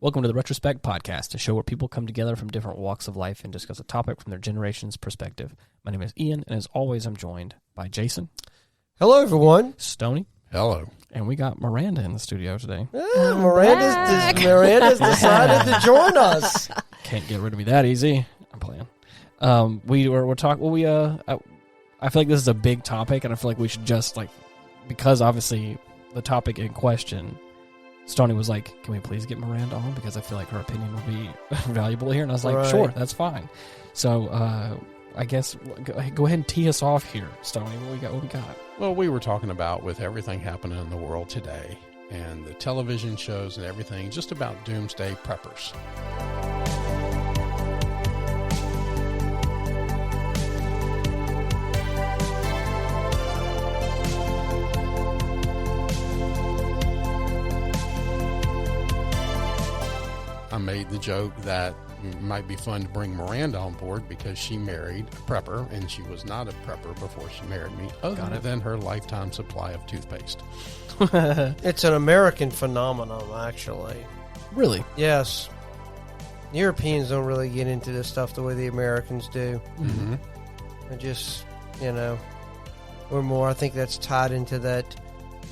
Welcome to the Retrospect podcast, a show where people come together from different walks of life and discuss a topic from their generation's perspective. My name is Ian, and as always, I'm joined by Jason. Hello, everyone. Stoney. Hello. And we got Miranda in the studio today. Miranda's decided to join us. Can't get rid of me that easy. I'm playing. We're talking. Well, I feel like this is a big topic, and I feel like we should just because obviously the topic in question, Stoney was like, "Can we please get Miranda on? Because I feel like her opinion will be valuable here." And I was like, "Sure, that's fine." So I guess go ahead and tee us off here, Stoney. What we got? Well, we were talking about with everything happening in the world today and the television shows and everything, just about doomsday preppers. I made the joke that it might be fun to bring Miranda on board because she married a prepper, and she was not a prepper before she married me, other than her lifetime supply of toothpaste. It's an American phenomenon, actually. Really? Yes. Europeans don't really get into this stuff the way the Americans do. Mm-hmm. They're just, we're more, I think that's tied into that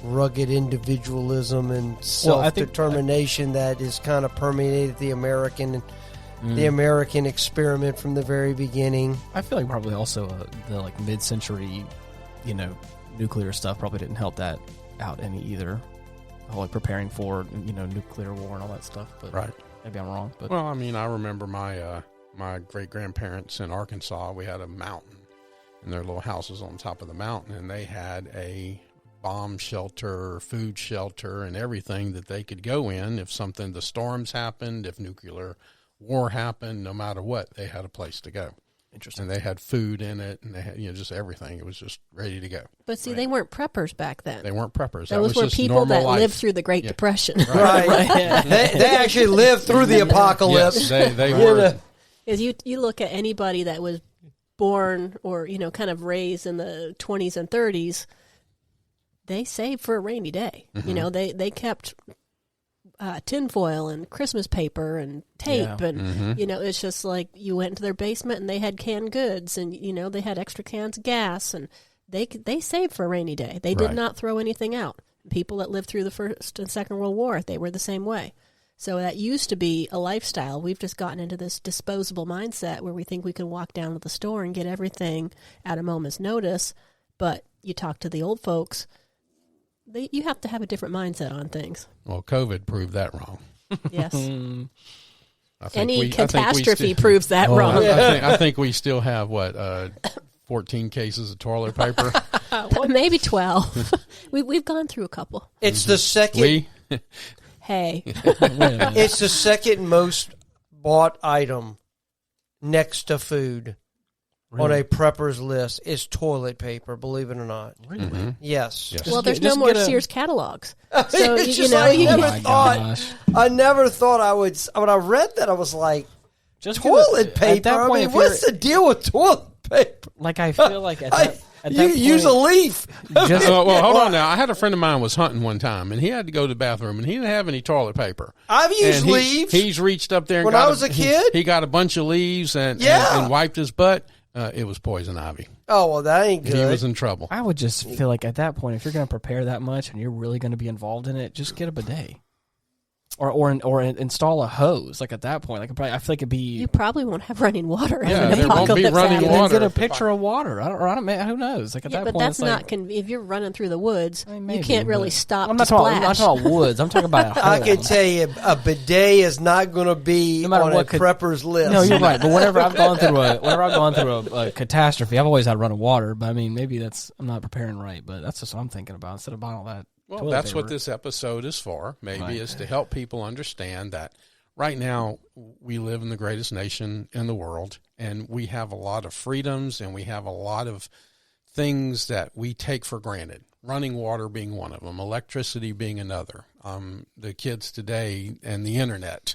rugged individualism and self-determination that is kind of permeated the American experiment from the very beginning. I feel like probably also the mid-century, nuclear stuff probably didn't help that out any either. Preparing for nuclear war and all that stuff. But right. Maybe I'm wrong. But well, I mean, I remember my my great-grandparents in Arkansas. We had a mountain, and their little house was on top of the mountain, and they had a bomb shelter, food shelter, and everything that they could go in if the storms happened, if nuclear war happened, no matter what, they had a place to go. Interesting. And they had food in it, and they had just everything. It was just ready to go. But see, they weren't preppers back then. They weren't preppers. Those were just people that life. lived through the Great Depression. Right. They actually lived through the apocalypse. Yes, they were. Because you look at anybody that was born or kind of raised in the 20s and 30s, they saved for a rainy day. Mm-hmm. They kept tinfoil and Christmas paper and tape, and it's just like you went into their basement and they had canned goods, and they had extra cans of gas, and they saved for a rainy day. They did not throw anything out. People that lived through the First and Second World War, they were the same way. So that used to be a lifestyle. We've just gotten into this disposable mindset where we think we can walk down to the store and get everything at a moment's notice. But you talk to the old folks, you have to have a different mindset on things. Well, COVID proved that wrong. Yes. Any catastrophe proves that wrong. I think we still have, 14 cases of toilet paper? Maybe 12. We've gone through a couple. It's the second. Hey. It's the second most bought item next to food. Really? On a prepper's list is toilet paper, believe it or not. Really? Mm-hmm. Yes. Well, there's no more Sears catalogs. So, I never thought I would. When I read that, I was like, toilet paper? What's the deal with toilet paper? I feel like at that point, use a leaf. Well, hold on now. I had a friend of mine was hunting one time, and he had to go to the bathroom, and he didn't have any toilet paper. I've used leaves. He's reached up there and when I was a kid. He got a bunch of leaves and wiped his butt. It was poison ivy. Oh, well, that ain't good. He was in trouble. I would just feel like at that point, if you're going to prepare that much and you're really going to be involved in it, just get a bidet. Or install a hose. At that point, I feel like it'd be. You probably won't have running water. Yeah, there won't be running water. Get a picture of water. Who knows? At that point, but that's not. If you're running through the woods, you can't really stop. I'm not talking about woods. I'm talking about. I can tell you, a bidet is not going to be on a prepper's list. No, you're right. But whenever I've gone through a catastrophe, I've always had running water. But I mean, maybe I'm not preparing right. But that's just what I'm thinking about instead of buying all that. Well, that's what this episode is for, is to help people understand that right now we live in the greatest nation in the world, and we have a lot of freedoms, and we have a lot of things that we take for granted, running water being one of them, electricity being another. The kids today and the internet,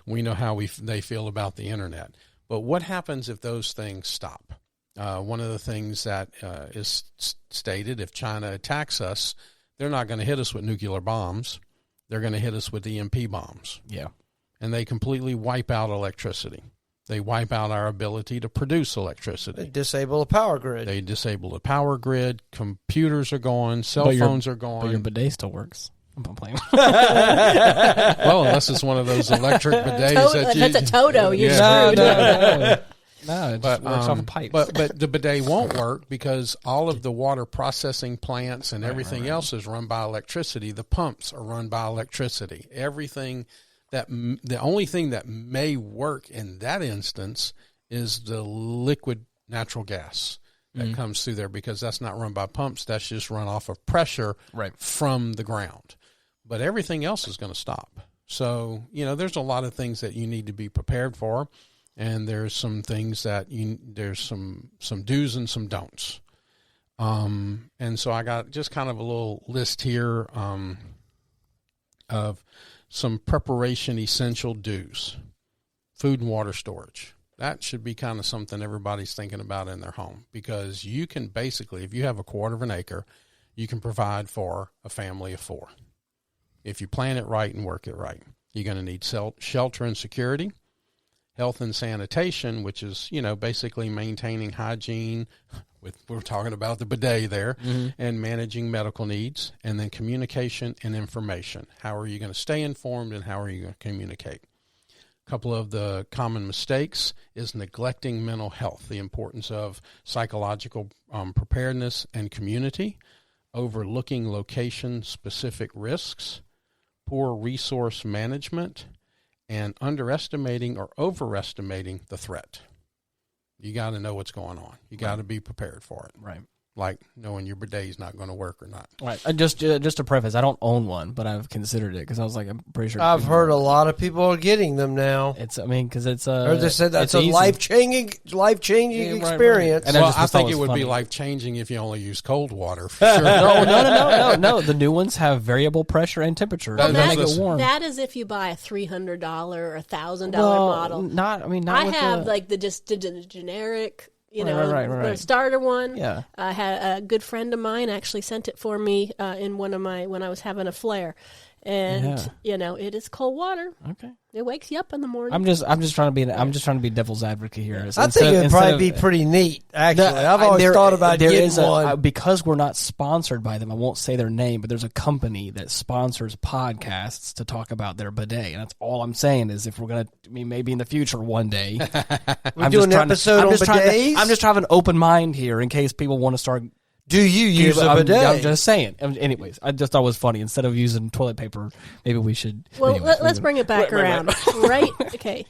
we know how they feel about the internet. But what happens if those things stop? One of the things that is stated, if China attacks us, they're not going to hit us with nuclear bombs. They're going to hit us with EMP bombs. Yeah. and they completely wipe out electricity. They wipe out our ability to produce electricity. They disable the power grid. They disable the power grid. Computers are gone. Cell phones are gone. But your bidet still works. I'm playing. Well, unless it's one of those electric bidets that's a Toto. You're screwed. No, it just works off a pipe. But the bidet won't work because all of the water processing plants and everything else is run by electricity. The pumps are run by electricity. Everything the only thing that may work in that instance is the liquid natural gas that comes through there, because that's not run by pumps. That's just run off of pressure from the ground. But everything else is going to stop. So, there's a lot of things that you need to be prepared for. And there's some things that there's some do's and some don'ts. And so I got just kind of a little list here of some preparation essential do's. Food and water storage. That should be kind of something everybody's thinking about in their home, because you can basically, if you have a quarter of an acre, you can provide for a family of 4. If you plan it right and work it right. You're going to need shelter and security, health and sanitation, which is, basically maintaining hygiene. We're talking about the bidet there, and managing medical needs, and then communication and information. How are you going to stay informed, and how are you going to communicate? A couple of the common mistakes is neglecting mental health, the importance of psychological preparedness and community, overlooking location-specific risks, poor resource management, and underestimating or overestimating the threat. You got to know what's going on. You got to be prepared for it. Right. Like knowing your bidet is not going to work or not. Right. Just to preface, I don't own one, but I've considered it because I was like, I'm pretty sure. I've heard a lot of people are getting them now. Because it's or they said that's a life-changing experience. Right. Well, I think it would be life-changing if you only use cold water. For sure. No. The new ones have variable pressure and temperature. Well, make it warm. That is if you buy a $300 or $1,000 model. Not I have the generic. The starter one. Yeah. I had a good friend of mine actually sent it for me when I was having a flare. And it is cold water. Okay. It wakes you up in the morning. I'm just trying to be devil's advocate here. I think it'd probably be pretty neat. Actually, I've always thought about getting one. Because we're not sponsored by them, I won't say their name, but there's a company that sponsors podcasts to talk about their bidet, and that's all I'm saying is if we're gonna, maybe in the future one day, we're doing an episode on bidets. I'm just trying to have an open mind here in case people want to start. Do you use a bidet? I'm just saying. Anyways, I just thought it was funny. Instead of using toilet paper, maybe we should. Well, let's bring it back around. Right? Okay.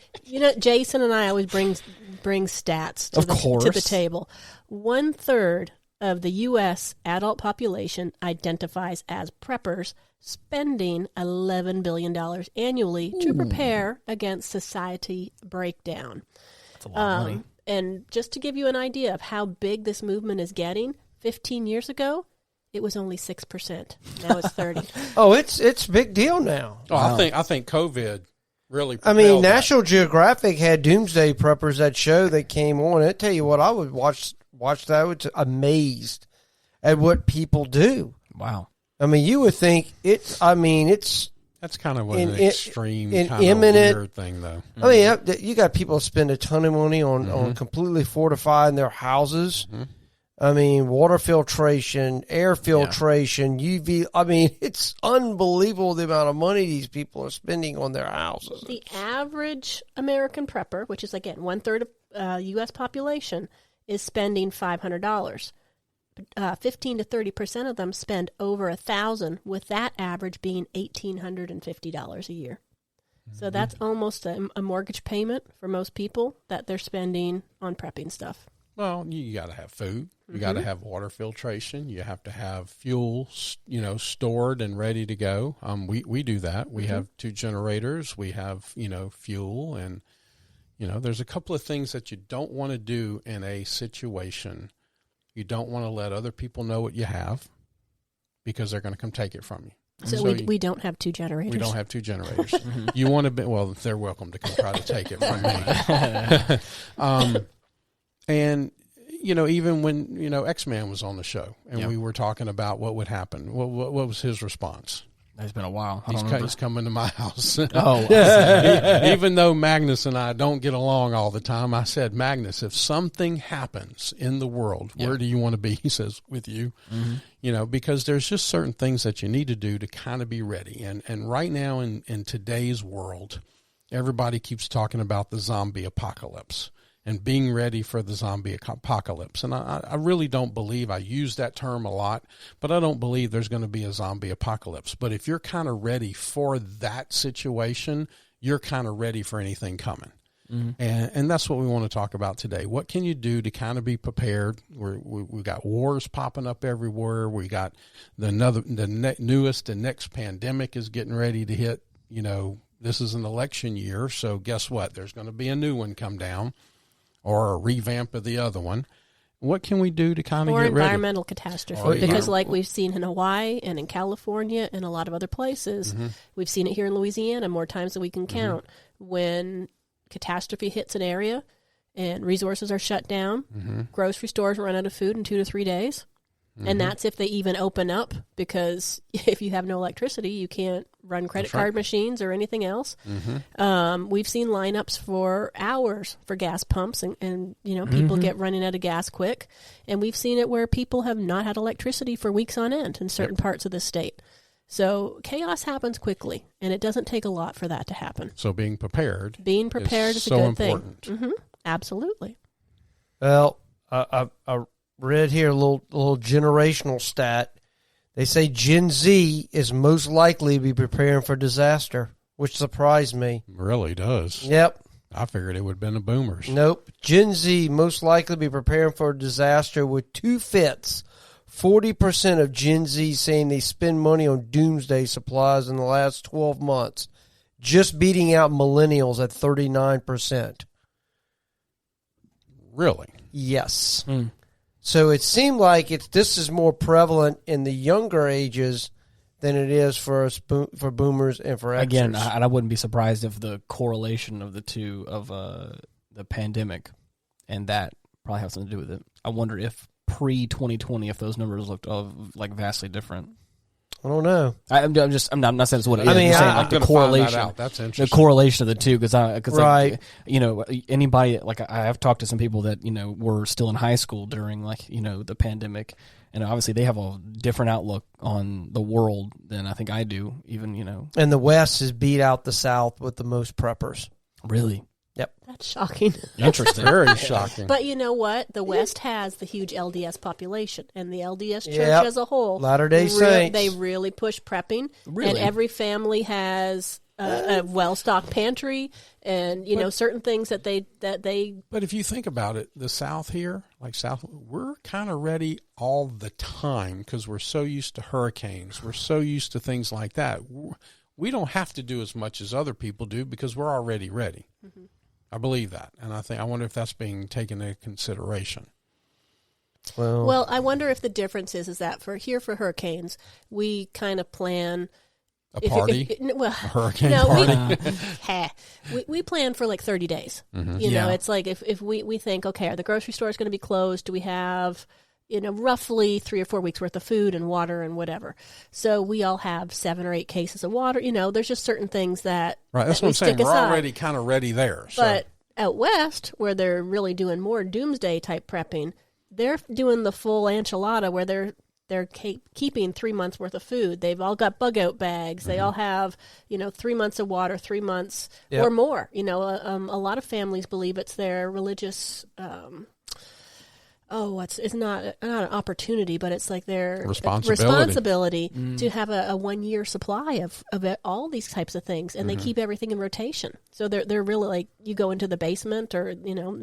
Jason and I always bring stats to the table. 1/3 of the U.S. adult population identifies as preppers, spending $11 billion annually to prepare against society breakdown. That's a lot of money. And just to give you an idea of how big this movement is getting, 15 years ago, it was only 6%. Now it's 30%. Oh, it's a big deal now. Oh, wow. I think COVID really. National Geographic had Doomsday Preppers, that show that came on. I tell you what, I would watch that. I was amazed at what people do. Wow. You would think it's. That's kind of an extreme, kind of weird thing, though. You got people spend a ton of money on completely fortifying their houses. Mm-hmm. Water filtration, air filtration, UV. It's unbelievable the amount of money these people are spending on their houses. The average American prepper, which is, again, 1/3 of U.S. population, is spending $500. 15 to 30% of them spend over $1,000, with that average being $1,850 a year. Mm-hmm. So that's almost a mortgage payment for most people that they're spending on prepping stuff. Well, you got to have food. You got to have water filtration. You have to have fuel, stored and ready to go. We do that. We have 2 generators. We have, fuel, and, there's a couple of things that you don't want to do in a situation. You don't want to let other people know what you have, because they're going to come take it from you. So we don't have 2 generators. We don't have 2 generators. You want to they're welcome to come try to take it from me. And, even when, X-Man was on the show and we were talking about what would happen, what was his response? It's been a while. He's coming to my house. Oh, even though Magnus and I don't get along all the time, I said, Magnus, if something happens in the world, where do you want to be? He says, with you. Mm-hmm. You know, because there's just certain things that you need to do to kind of be ready. And right now in today's world, everybody keeps talking about the zombie apocalypse and being ready for the zombie apocalypse. And I really don't believe, I use that term a lot, but I don't believe there's going to be a zombie apocalypse. But if you're kind of ready for that situation, you're kind of ready for anything coming. Mm-hmm. And that's what we want to talk about today. What can you do to kind of be prepared? We've got wars popping up everywhere. We got the newest and next pandemic is getting ready to hit. You know, this is an election year, so guess what? There's going to be a new one come down, or a revamp of the other one. What can we do to kind of get ready? Or environmental catastrophe, because like we've seen in Hawaii and in California and a lot of other places, we've seen it here in Louisiana more times than we can count, when catastrophe hits an area and resources are shut down, grocery stores run out of food in 2 to 3 days. And that's if they even open up, because if you have no electricity, you can't run credit card machines or anything else. We've seen lineups for hours for gas pumps, and you know, people get running out of gas quick. And we've seen it where people have not had electricity for weeks on end in certain parts of the state. So chaos happens quickly, and it doesn't take a lot for that to happen. So being prepared is so a good important. thing. Absolutely. Well, I read here a little generational stat. They say Gen Z is most likely to be preparing for disaster, which surprised me. Really does. Yep. I figured it would have been the boomers. Nope. Gen Z most likely to be preparing for a disaster, with 2/5, 40% of Gen Z saying they spend money on doomsday supplies in the last 12 months, just beating out millennials at 39%. Really? Yes. So it seemed like this is more prevalent in the younger ages than it is for boomers and for Xers. Again, I wouldn't be surprised if the correlation of the two, of the pandemic and that, probably have something to do with it. I wonder if pre-2020, if those numbers looked like vastly different. I don't know. I'm not saying it's what it is. I mean, I'm saying the correlation. That that's interesting. The correlation of the two, because right. like, you know, anybody, like, I have talked to some people that, you know, were still in high school during, like, you know, the pandemic, and obviously they have a different outlook on the world than I think I do. Even, you know, and the West has beat out the South with the most preppers. Really. Yep. That's shocking. Interesting. Very shocking. But you know what? The West has the huge LDS population, and the LDS Church as a whole, Latter-day Saints, they really push prepping. Really? And every family has a well-stocked pantry, and you know, certain things that they. But if you think about it, the South here, we're kind of ready all the time because we're so used to hurricanes. We're so used to things like that. We don't have to do as much as other people do because we're already ready. I believe that, and I wonder if that's being taken into consideration. Well, I wonder if the difference is that for hurricanes, we kind of plan a party, a hurricane party. We plan for like 30 days. You know, it's like if we think, okay, are the grocery stores going to be closed? Do we have, you know, roughly 3 or 4 weeks worth of food and water and whatever? So we all have 7 or 8 cases of water. You know, there's just certain things that that's what I'm saying. We're already kind of ready there. But out west, where they're really doing more doomsday type prepping, they're doing the full enchilada, where they're keeping 3 months worth of food. They've all got bug out bags. They all have, you know, 3 months of water, 3 months or more. You know, a lot of families believe it's their religious. It's not an opportunity, but it's like their responsibility to have a 1 year supply of all these types of things, and they keep everything in rotation. So they're really like, you go into the basement, or you know,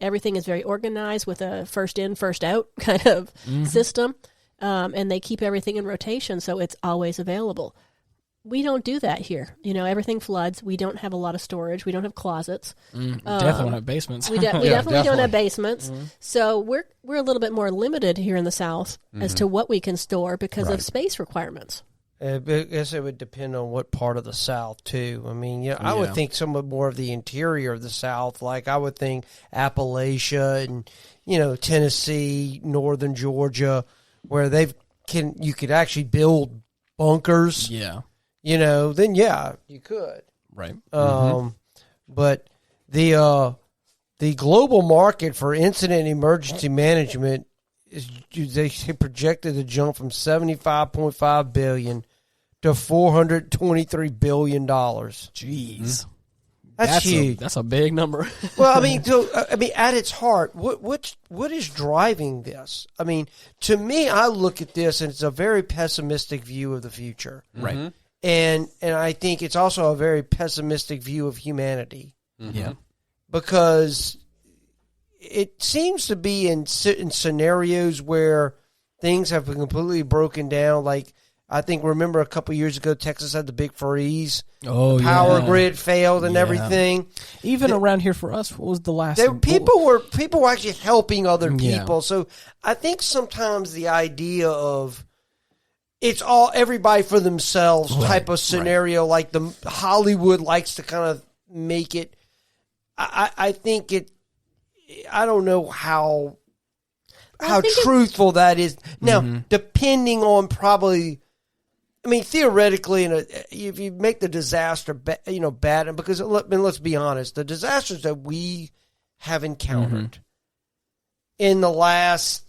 everything is very organized with a first in, first out kind of system, and they keep everything in rotation, so it's always available. We don't do that here. You know, everything floods. We don't have a lot of storage. We don't have closets. Definitely don't have basements. We definitely don't have basements. So we're a little bit more limited here in the South as to what we can store because of space requirements. I guess it would depend on what part of the South, too. I mean, I would think some more of the interior of the South. Like, I would think Appalachia and, you know, Tennessee, northern Georgia, where you could actually build bunkers. Yeah. Then yeah, you could. Right. But the global market for incident and emergency management they projected to jump from $75.5 billion to $423 billion. Jeez. That's huge. That's a big number. Well, I mean, at its heart, what is driving this? I mean, to me, I look at this and it's a very pessimistic view of the future, right? And I think it's also a very pessimistic view of humanity. Yeah, because it seems to be in scenarios where things have been completely broken down. Like I think, remember a couple years ago, Texas had the big freeze. Oh, the power grid failed and everything. Even around here for us, what was the last? People were actually helping other people. Yeah. So I think sometimes the idea of it's all everybody for themselves type of scenario, like the Hollywood likes to kind of make it. I think it. I don't know how truthful that is. Now, depending on probably. I mean, theoretically, if you make the disaster, bad, because let's be honest, the disasters that we have encountered in the last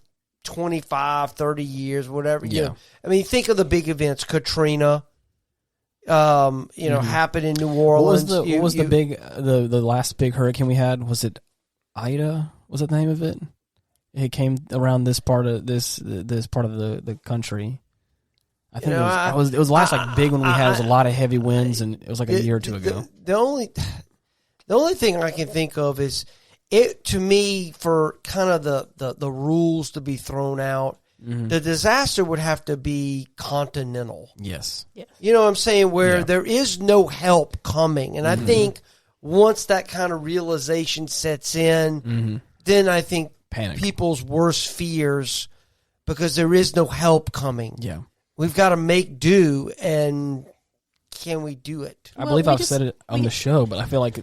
25, 30 years, whatever. Yeah. I mean, think of the big events, Katrina. Happened in New Orleans. What was the last big hurricane we had? Was it Ida? Was that the name of it? It came around this part of this part of the country. I think it was the last big one we had. It was a lot of heavy winds, and it was like a year or two ago. The only thing I can think of is it to me for kind of the rules to be thrown out. The disaster would have to be continental. Yes. Yeah. You know what I'm saying? Where there is no help coming. And I think once that kind of realization sets in, then I think people's worst fears, because there is no help coming. Yeah. We've got to make do, and can we do it? I believe I've said it on the show, but I feel like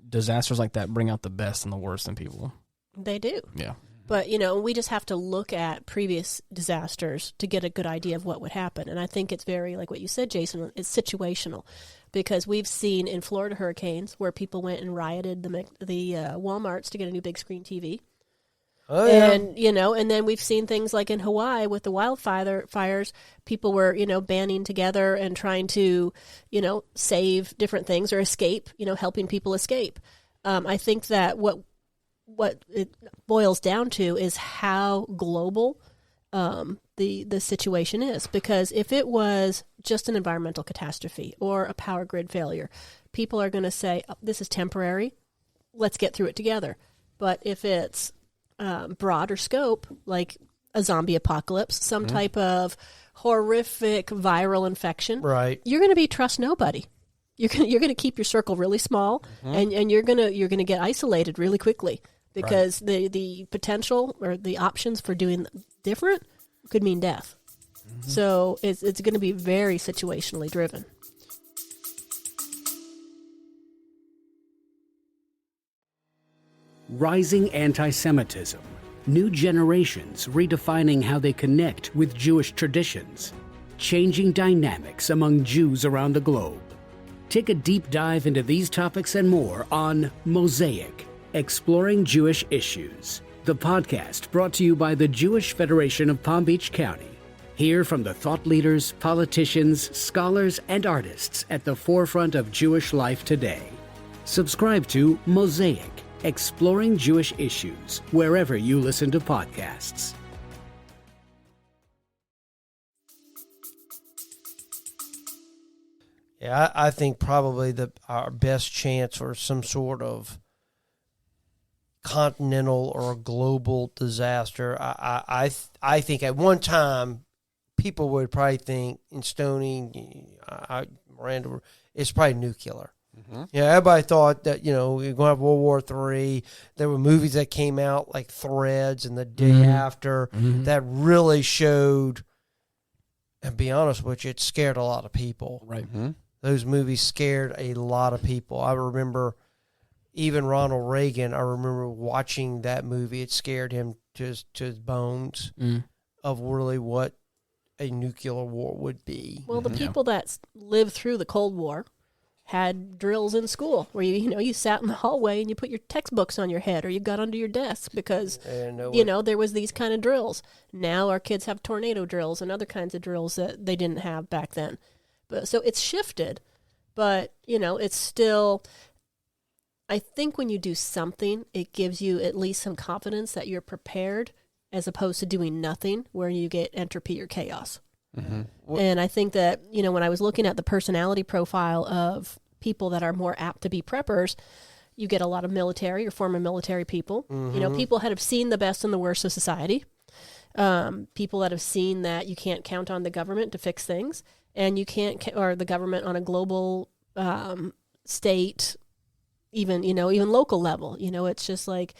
disasters like that bring out the best and the worst in people. They do. Yeah. But, we just have to look at previous disasters to get a good idea of what would happen. And I think it's very, like what you said, Jason, it's situational. Because we've seen in Florida hurricanes where people went and rioted the Walmarts to get a new big screen TV. Oh, yeah. And, and then we've seen things like in Hawaii with the wildfires, people were, banding together and trying to, save different things or escape, helping people escape. I think that what it boils down to is how global the situation is. Because if it was just an environmental catastrophe or a power grid failure, people are going to say, oh, this is temporary, let's get through it together. But if it's broader scope, like a zombie apocalypse, some type of horrific viral infection, right? You're going to be trust nobody. You're going to keep your circle really small, and you're going to get isolated really quickly because the potential or the options for doing different could mean death. So it's going to be very situationally driven. Rising anti-Semitism, new generations redefining how they connect with Jewish traditions, changing dynamics among Jews around the globe. Take a deep dive into these topics and more on Mosaic, Exploring Jewish Issues, the podcast brought to you by the Jewish Federation of Palm Beach County. Hear from the thought leaders, politicians, scholars, and artists at the forefront of Jewish life today. Subscribe to Mosaic, Exploring Jewish Issues, wherever you listen to podcasts. Yeah, I think probably our best chance for some sort of continental or global disaster. I think at one time people would probably think in Stoney, Miranda, it's probably nuclear. Yeah, everybody thought that, we're going to have World War III. There were movies that came out like Threads and The Day After that really showed, and be honest with you, it scared a lot of people. Right. Those movies scared a lot of people. I remember even Ronald Reagan, I remember watching that movie. It scared him to his bones of really what a nuclear war would be. Well, the people that lived through the Cold War had drills in school where you sat in the hallway and you put your textbooks on your head or you got under your desk because there was these kind of drills. Now our kids have tornado drills and other kinds of drills that they didn't have back then. But so it's shifted, but it's still. I think when you do something, it gives you at least some confidence that you're prepared, as opposed to doing nothing where you get entropy or chaos. Mm-hmm. And I think that, when I was looking at the personality profile of people that are more apt to be preppers, you get a lot of military or former military people. Mm-hmm. People that have seen the best and the worst of society. People that have seen that you can't count on the government to fix things, and you can't, or the government on a global state, even local level. It's just like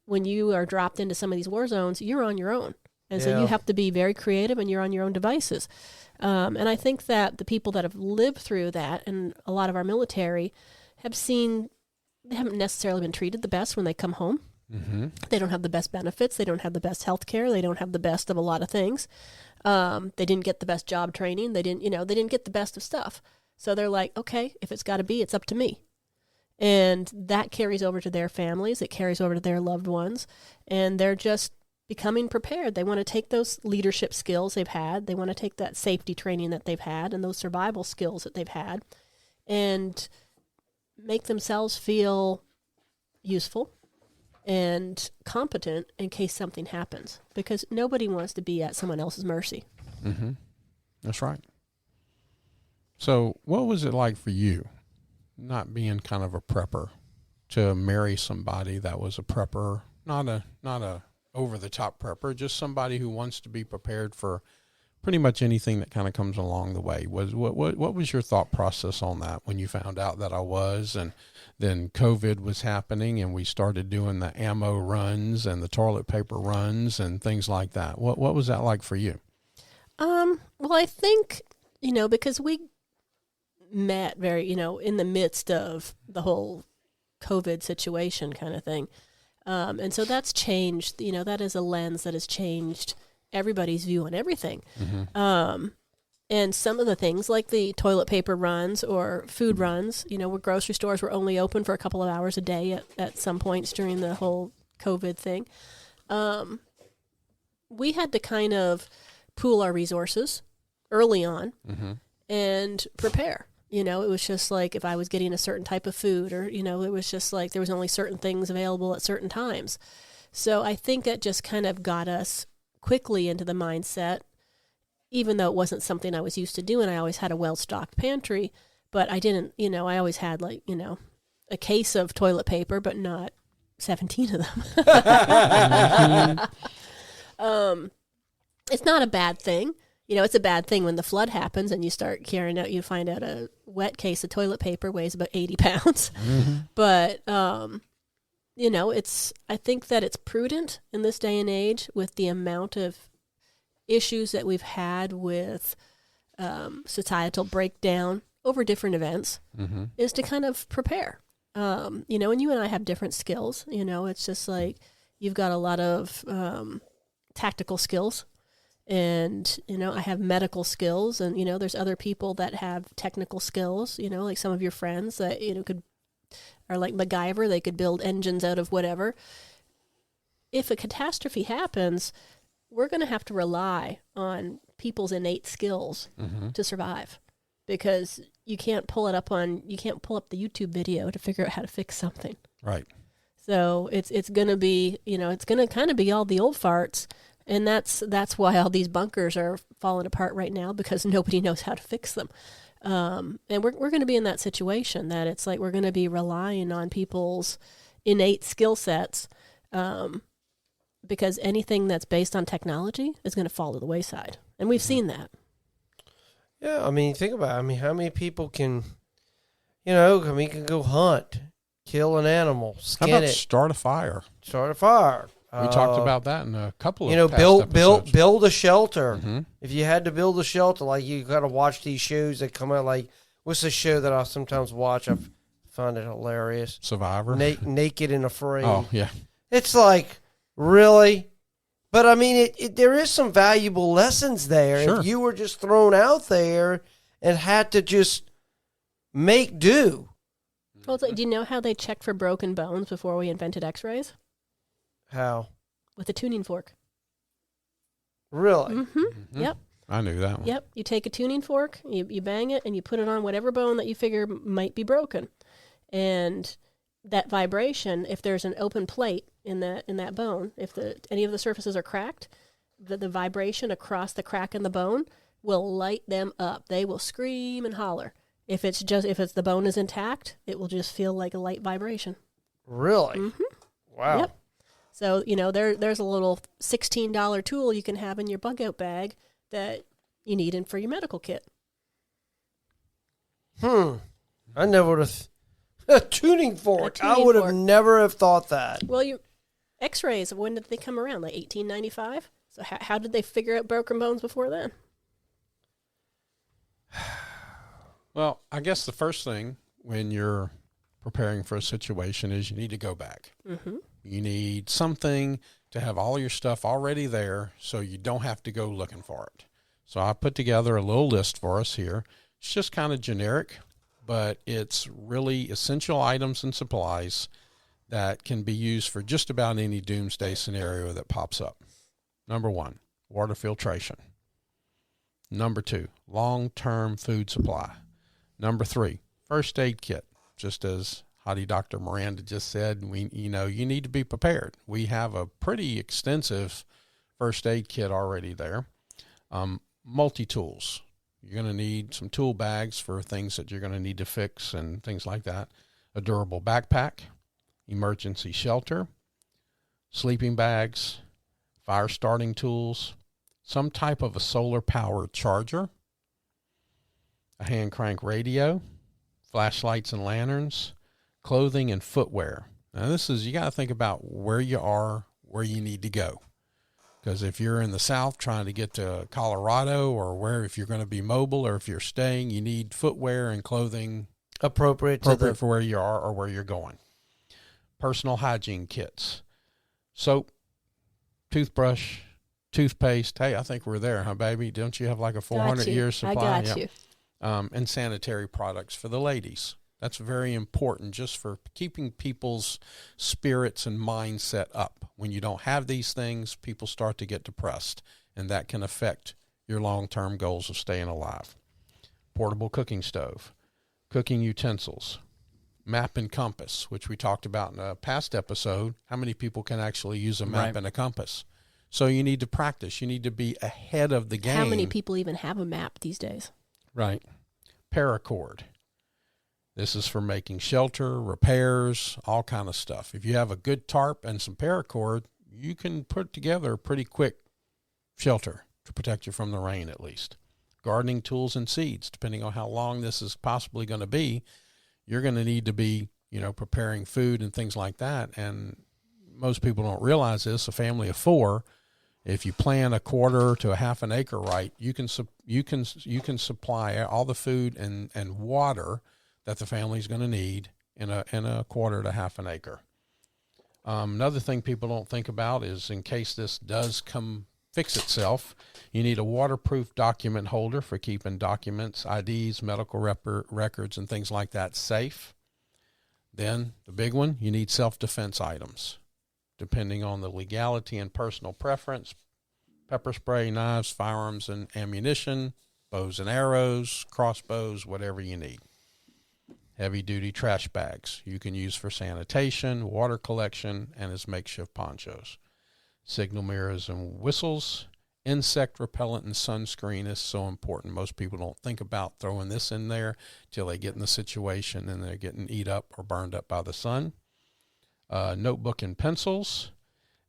when you are dropped into some of these war zones, you're on your own. And so you have to be very creative, and you're on your own devices. And I think that the people that have lived through that, and a lot of our military, they haven't necessarily been treated the best when they come home. Mm-hmm. They don't have the best benefits. They don't have the best health care. They don't have the best of a lot of things. They didn't get the best job training. They didn't get the best of stuff. So they're like, okay, if it's got to be, it's up to me. And that carries over to their families. It carries over to their loved ones. And they're just becoming prepared. They want to take those leadership skills they've had. They want to take that safety training that they've had and those survival skills that they've had and make themselves feel useful and competent in case something happens, because nobody wants to be at someone else's mercy. Mm-hmm. That's right. So what was it like for you, not being kind of a prepper, to marry somebody that was a prepper, not a over-the-top prepper, just somebody who wants to be prepared for pretty much anything that kind of comes along the way? What was your thought process on that when you found out that I was, and then COVID was happening and we started doing the ammo runs and the toilet paper runs and things like that? What was that like for you? Well, I think, because we met very, in the midst of the whole COVID situation kind of thing. And so that's changed, that is a lens that has changed everybody's view on everything. Mm-hmm. And some of the things like the toilet paper runs or food runs, where grocery stores were only open for a couple of hours a day at some points during the whole COVID thing. We had to kind of pool our resources early on and prepare. It was just like if I was getting a certain type of food, or, it was just like there was only certain things available at certain times. So I think that just kind of got us quickly into the mindset, even though it wasn't something I was used to doing. I always had a well-stocked pantry, but I didn't, I always had a case of toilet paper, but not 17 of them. It's not a bad thing. It's a bad thing when the flood happens and you start carrying out, you find out a wet case of toilet paper weighs about 80 pounds. Mm-hmm. But, I think that it's prudent in this day and age with the amount of issues that we've had with societal breakdown over different events, is to kind of prepare. And you and I have different skills. It's just like you've got a lot of tactical skills. And, I have medical skills, and, there's other people that have technical skills, like some of your friends that, are like MacGyver. They could build engines out of whatever. If a catastrophe happens, we're going to have to rely on people's innate skills to survive, because you can't pull up the YouTube video to figure out how to fix something. Right. So it's going to be, it's going to kind of be all the old farts. And that's why all these bunkers are falling apart right now, because nobody knows how to fix them. And we're going to be in that situation that it's like we're going to be relying on people's innate skill sets, because anything that's based on technology is going to fall to the wayside. And we've seen that. Yeah, think about it. How many people can, can go hunt, kill an animal, skin How about it. Start a fire? Start a fire. We talked about that in a couple of past episodes. Build a shelter. Mm-hmm. If you had to build a shelter, like you got to watch these shows that come out. Like, what's the show that I sometimes watch? I find it hilarious. Survivor. Naked and Afraid. Oh yeah. It's like, really, But I mean, there is some valuable lessons there. Sure. If you were just thrown out there and had to just make do. Well, do you know how they checked for broken bones before we invented X-rays? How? With a tuning fork. Really? Mm-hmm. Yep. I knew that one. Yep. You take a tuning fork, you bang it, and you put it on whatever bone that you figure might be broken. And that vibration, if there's an open plate in that bone, if any of the surfaces are cracked, the vibration across the crack in the bone will light them up. They will scream and holler. If the bone is intact, it will just feel like a light vibration. Really? Mm-hmm. Wow. Yep. So, there's a little $16 tool you can have in your bug out bag that you need for your medical kit. I never would have... A tuning fork. I would have never have thought that. Well, X-rays, when did they come around? Like 1895? So how did they figure out broken bones before then? Well, I guess the first thing when you're preparing for a situation is you need to go back. Mm-hmm. You need something to have all your stuff already there so you don't have to go looking for it. So I put together a little list for us here. It's just kind of generic, but it's really essential items and supplies that can be used for just about any doomsday scenario that pops up. Number 1, water filtration. Number 2, long-term food supply. Number 3, first aid kit. Just as Hottie Dr. Miranda just said, you need to be prepared. We have a pretty extensive first aid kit already there. Multi-tools. You're going to need some tool bags for things that you're going to need to fix and things like that. A durable backpack, emergency shelter, sleeping bags, fire starting tools, some type of a solar powered charger, a hand crank radio, flashlights and lanterns, clothing and footwear. Now you got to think about where you are, where you need to go. Because if you're in the South trying to get to Colorado, or if you're going to be mobile, or if you're staying, you need footwear and clothing appropriate for where you are or where you're going. Personal hygiene kits, soap, toothbrush, toothpaste. Hey, I think we're there, huh, baby? Don't you have like a 400-year supply? I got you. And sanitary products for the ladies. That's very important just for keeping people's spirits and mindset up. When you don't have these things, people start to get depressed, and that can affect your long-term goals of staying alive. Portable cooking stove, cooking utensils, map and compass, which we talked about in a past episode. How many people can actually use a map and a compass? So you need to practice. You need to be ahead of the game. How many people even have a map these days? Right. Paracord. This is for making shelter, repairs, all kind of stuff. If you have a good tarp and some paracord, you can put together a pretty quick shelter to protect you from the rain at least. Gardening tools and seeds, depending on how long this is possibly going to be, you're going to need to be, preparing food and things like that. And most people don't realize this. A family of 4, if you plant a quarter to a half an acre right, you can supply all the food and water that the family is going to need in a quarter to half an acre. Another thing people don't think about is, in case this does fix itself, you need a waterproof document holder for keeping documents, IDs, medical records, and things like that safe. Then the big one, you need self-defense items. Depending on the legality and personal preference, pepper spray, knives, firearms, and ammunition, bows and arrows, crossbows, whatever you need. Heavy-duty trash bags you can use for sanitation, water collection, and as makeshift ponchos. Signal mirrors and whistles. Insect repellent and sunscreen is so important. Most people don't think about throwing this in there till they get in the situation and they're getting eat up or burned up by the sun. Notebook and pencils.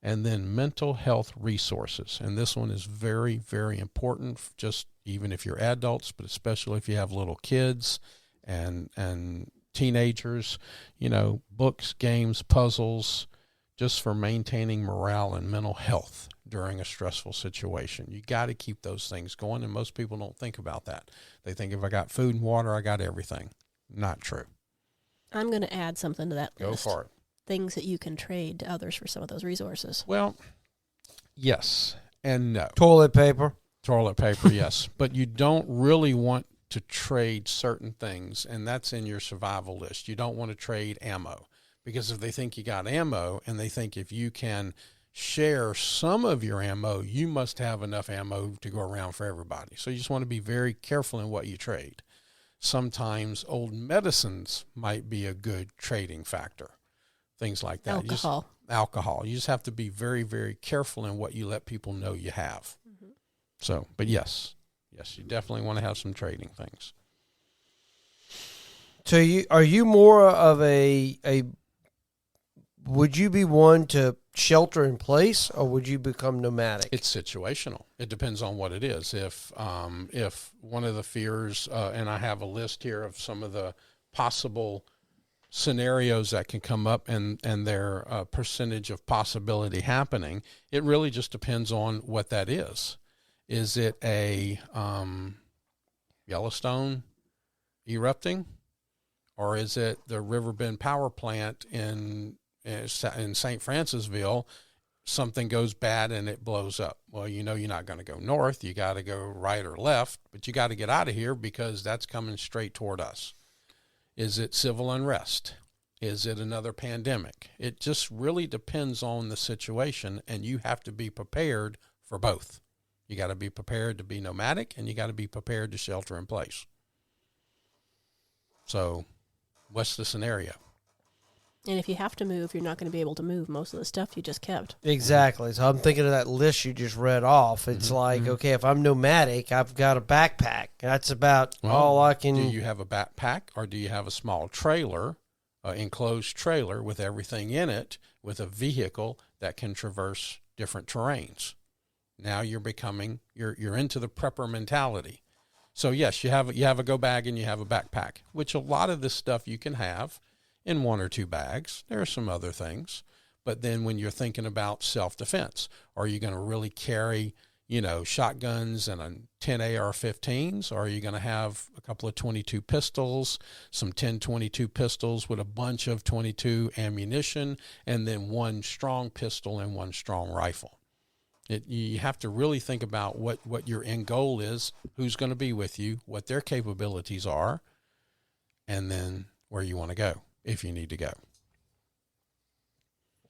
And then mental health resources. And this one is very, very important, just even if you're adults, but especially if you have little kids and teenagers, books, games, puzzles, just for maintaining morale and mental health during a stressful situation. You got to keep those things going, and most people don't think about that. They think if I got food and water, I got everything. Not true. I'm going to add something to that list. Go for it. Things that you can trade to others for some of those resources. Well, Yes and no. Toilet paper, yes. But you don't really want to trade certain things, and that's in your survival list. You don't want to trade ammo, because if they think you got ammo and they think if you can share some of your ammo, you must have enough ammo to go around for everybody. So you just want to be very careful in what you trade. Sometimes old medicines might be a good trading factor, things like that. Alcohol. You just have to be very, very careful in what you let people know you have. Mm-hmm. So, but yes, you definitely want to have some trading things. So are you more of would you be one to shelter in place, or would you become nomadic? It's situational. It depends on what it is. If one of the fears, and I have a list here of some of the possible scenarios that can come up and their percentage of possibility happening, it really just depends on what that is. Is it a Yellowstone erupting, or is it the Riverbend power plant in St. Francisville? Something goes bad and it blows up. Well, you're not going to go north. You got to go right or left, but you got to get out of here because that's coming straight toward us. Is it civil unrest? Is it another pandemic? It just really depends on the situation, and you have to be prepared for both. You got to be prepared to be nomadic, and you got to be prepared to shelter in place. So what's the scenario? And if you have to move, you're not going to be able to move most of the stuff you just kept. Exactly. So I'm thinking of that list you just read off. It's okay, if I'm nomadic, I've got a backpack. That's about all I can. Do you have a backpack, or do you have a small trailer, enclosed trailer with everything in it, with a vehicle that can traverse different terrains? Now you're into the prepper mentality. So yes, you have a go bag and you have a backpack, which a lot of this stuff you can have in one or two bags. There are some other things. But then when you're thinking about self-defense, are you going to really carry, shotguns and a 10 AR-15s? Or are you going to have a couple of 22 pistols, some 10-22 pistols with a bunch of 22 ammunition, and then one strong pistol and one strong rifle? You have to really think about what your end goal is, who's going to be with you, what their capabilities are, and then where you want to go if you need to go.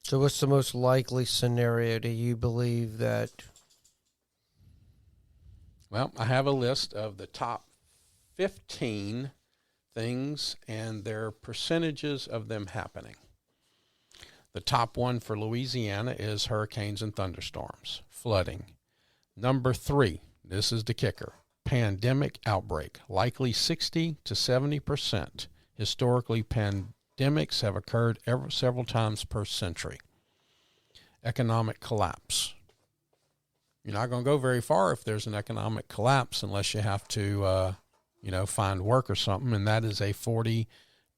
So what's the most likely scenario do you believe that? Well, I have a list of the top 15 things and their percentages of them happening. The top one for Louisiana is hurricanes and thunderstorms, flooding. Number 3, this is the kicker, pandemic outbreak, likely 60 to 70%. Historically, pandemics have occurred several times per century. Economic collapse. You're not going to go very far if there's an economic collapse unless you have to, find work or something, and that is a 40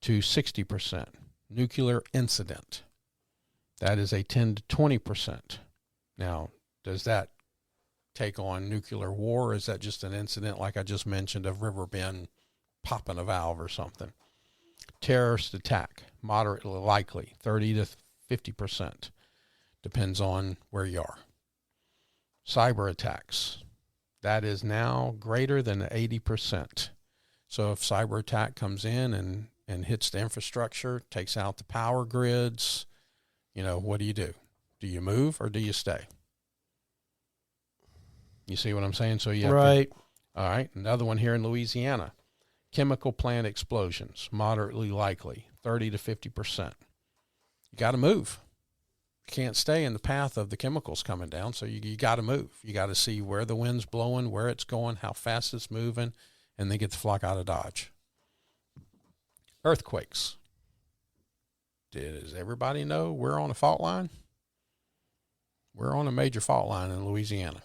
to 60%. Nuclear incident. That is a 10 to 20%. Now, does that take on nuclear war, or is that just an incident like I just mentioned of Riverbend popping a valve or something? Terrorist attack, moderately likely, 30 to 50%. Depends on where you are. Cyber attacks, that is now greater than 80%. So if cyber attack comes in and hits the infrastructure, takes out the power grids, what do? Do you move or do you stay? You see what I'm saying? So you have right. All right. Another one here in Louisiana. Chemical plant explosions, moderately likely, 30 to 50%. You got to move. You can't stay in the path of the chemicals coming down, so you got to move. You got to see where the wind's blowing, where it's going, how fast it's moving, and then get the flock out of Dodge. Earthquakes. Does everybody know we're on a fault line? We're on a major fault line in Louisiana.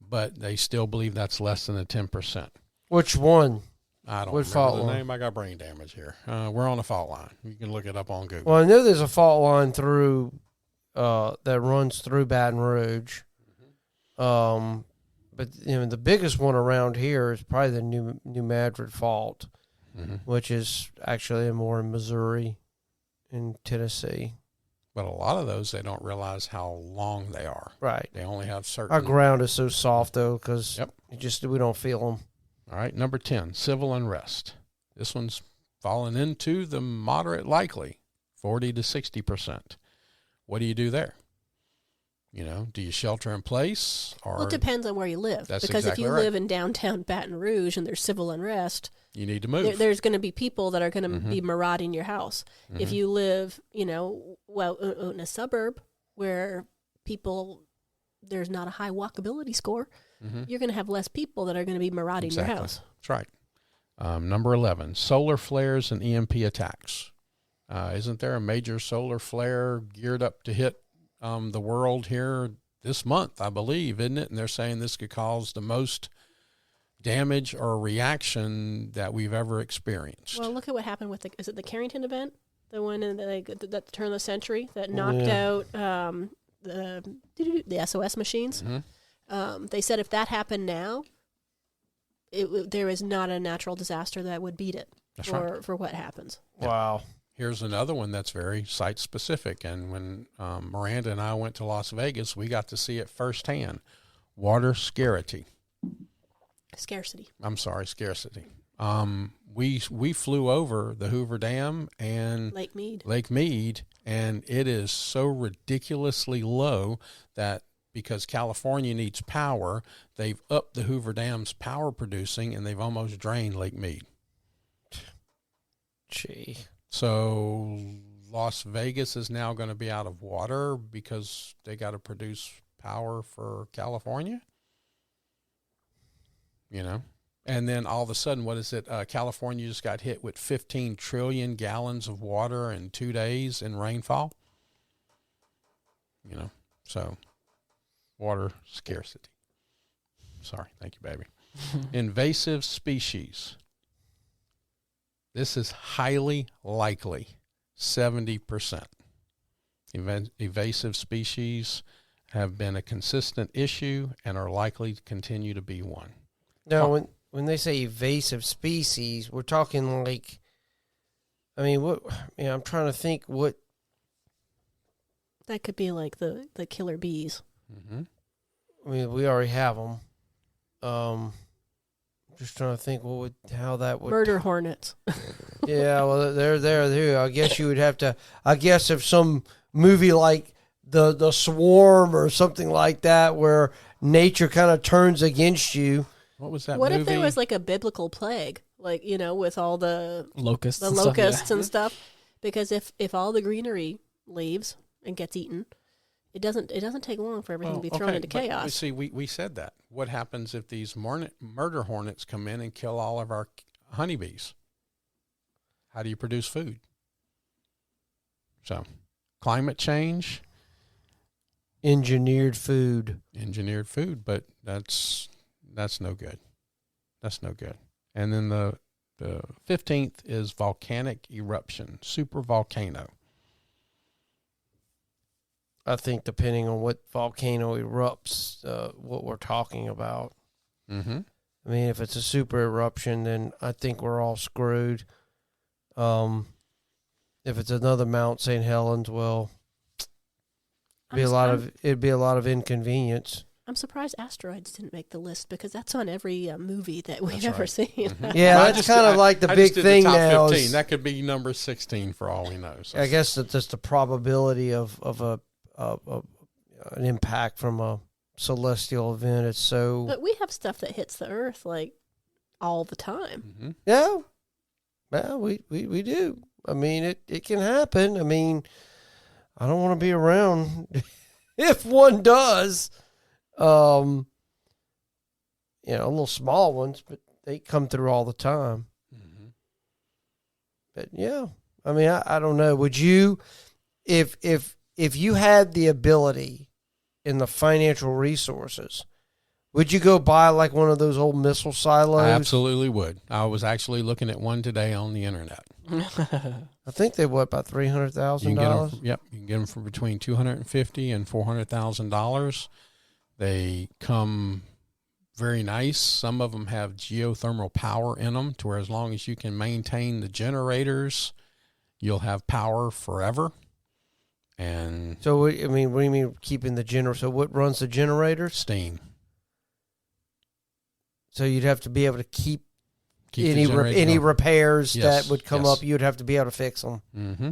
But they still believe that's less than a 10%. Which one? I don't remember the name. I got brain damage here. We're on a fault line. You can look it up on Google. Well, I know there's a fault line through that runs through Baton Rouge. Mm-hmm. But the biggest one around here is probably the New Madrid Fault, mm-hmm. which is actually more in Missouri and Tennessee. But a lot of those, they don't realize how long they are. Right. They only have certain. Our ground is so soft, though, because Yep. we don't feel them. All right, number 10, civil unrest. This one's fallen into the moderate likely, 40 to 60%. What do you do there? You know, do you shelter in place? Or well, it depends on where you live. That's because exactly if you right. live in downtown Baton Rouge and there's civil unrest, you need to move. there's going to be people that are going to be marauding your house. Mhm. If you live, in a suburb where there's not a high walkability score, you're going to have less people that are going to be marauding your house. That's right. Number 11, solar flares and EMP attacks. Isn't there a major solar flare geared up to hit the world here this month, I believe, isn't it? And they're saying this could cause the most damage or reaction that we've ever experienced. Well, look at what happened with is it the Carrington event? The one in the turn of the century that knocked out the SOS machines? Mm-hmm. They said if that happened now, there is not a natural disaster that would beat it for what happens. Wow. Here's another one that's very site-specific. And when Miranda and I went to Las Vegas, we got to see it firsthand. Water scarcity. Scarcity. I'm sorry, scarcity. We flew over the Hoover Dam and Lake Mead, and it is so ridiculously low that because California needs power, they've upped the Hoover Dam's power producing, and they've almost drained Lake Mead. Gee. So Las Vegas is now going to be out of water because they got to produce power for California. You know, and then all of a sudden, what is it? California just got hit with 15 trillion gallons of water in 2 days in rainfall. You know, so water scarcity. Sorry. Thank you, baby. Invasive species. This is highly likely, 70%. Evasive species have been a consistent issue and are likely to continue to be one. Now, when they say evasive species, we're talking like, I mean, what? I'm trying to think what. That could be like the killer bees. Mm-hmm. I mean, we already have them. Just trying to think how that would murder hornets. Yeah, well, they're there. I guess you would have to. I guess if some movie like the Swarm or something like that, where nature kind of turns against you. What was that? What movie? if there was like a biblical plague, like with all the locusts, and stuff? Because if all the greenery leaves and gets eaten, it doesn't take long for everything to be thrown into chaos. But see, we said that. What happens if these murder hornets come in and kill all of our honeybees? How do you produce food? So, climate change. Engineered food, but that's no good. That's no good. And then the 15th is volcanic eruption, super volcano. I think depending on what volcano erupts, what we're talking about. Mm-hmm. I mean, if it's a super eruption, then I think we're all screwed. If it's another Mount St. Helens, well, it'd be a lot of inconvenience. I'm surprised asteroids didn't make the list because that's on every movie that we've ever seen. Mm-hmm. Yeah, that's kind of like the big thing the top now. 15. That could be number 16 for all we know. So. I guess that's just the probability of an impact from a celestial event. It's so. But we have stuff that hits the Earth like all the time. Mm-hmm. Yeah, well, we do. I mean, it can happen. I mean, I don't want to be around if one does. Little small ones, but they come through all the time. Mm-hmm. But yeah, I mean, I don't know. Would you, if you had the ability and the financial resources, would you go buy like one of those old missile silos? I absolutely would. I was actually looking at one today on the internet. I think they about $300,000. Yep, you can get them for between $250,000 and $400,000. They come very nice. Some of them have geothermal power in them, to where as long as you can maintain the generators, you'll have power forever. And so, I mean, what do you mean keeping the generator? So what runs the generators? Steam. So you'd have to be able to keep the any repairs Yes, that would come up. You'd have to be able to fix them. Mm-hmm.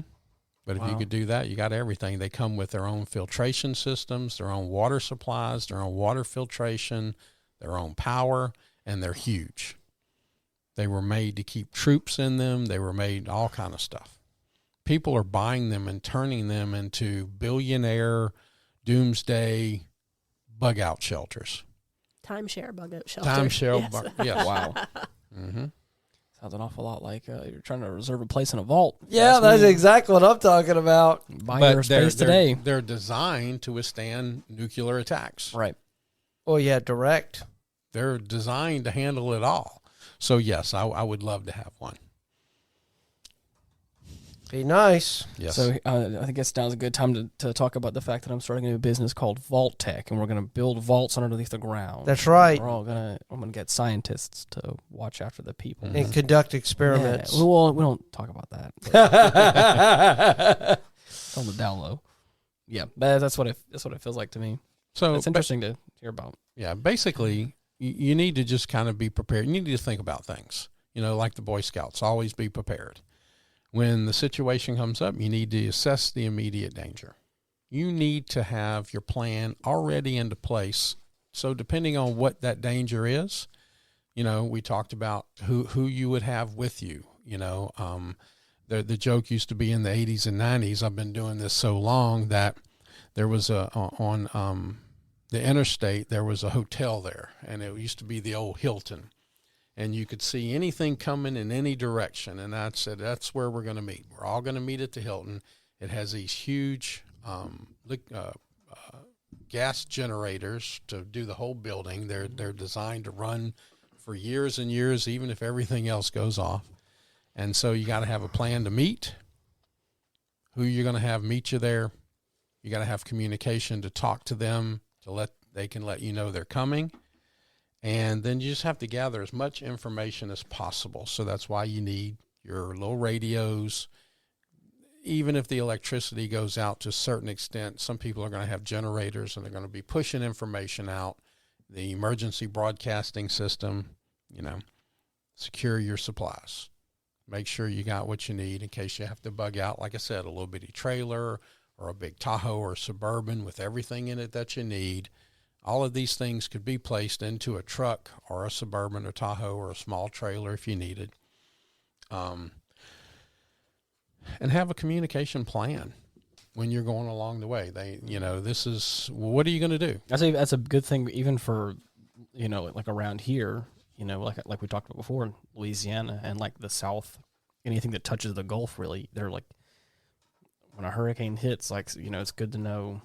But if you could do that, you got everything. They come with their own filtration systems, their own water supplies, their own water filtration, their own power, and they're huge. They were made to keep troops in them. They were made all kind of stuff. People are buying them and turning them into billionaire doomsday bug-out shelters. Timeshare bug-out shelter. Timeshare, yes. Wow. Mm-hmm. Sounds an awful lot like you're trying to reserve a place in a vault. Yeah, that's exactly what I'm talking about. Buy your space today. They're designed to withstand nuclear attacks. Right. Oh, yeah, direct. They're designed to handle it all. So, yes, I would love to have one. Be nice. Yes. So I guess now's a good time to talk about the fact that I'm starting a new business called Vault Tech, and we're going to build vaults underneath the ground. That's right. I'm going to get scientists to watch after the people and conduct experiments. Yeah. Well, we don't talk about that. On the down low. Yeah, that's what it feels like to me. So it's interesting to hear about. Yeah, basically, you need to just kind of be prepared. You need to think about things. Like the Boy Scouts, always be prepared. When the situation comes up, you need to assess the immediate danger. You need to have your plan already into place. So depending on what that danger is, we talked about who you would have with you. The joke used to be in the 80s and 90s. I've been doing this so long that there was on the interstate, there was a hotel there, and it used to be the old Hilton. And you could see anything coming in any direction. And I said, that's where we're going to meet. We're all going to meet at the Hilton. It has these huge gas generators to do the whole building. They're designed to run for years and years, even if everything else goes off. And so you got to have a plan to meet, who you're going to have meet you there. You got to have communication to talk to them, they can let you know they're coming. And then you just have to gather as much information as possible. So that's why you need your little radios. Even if the electricity goes out to a certain extent, some people are going to have generators and they're going to be pushing information out. The emergency broadcasting system, secure your supplies. Make sure you got what you need in case you have to bug out, like I said, a little bitty trailer or a big Tahoe or Suburban with everything in it that you need. All of these things could be placed into a truck or a Suburban or Tahoe or a small trailer if you needed. And have a communication plan when you're going along the way. This is, what are you going to do? I say that's a good thing even for, like around here, like we talked about before in Louisiana and like the South, anything that touches the Gulf, really, they're like, when a hurricane hits, it's good to know.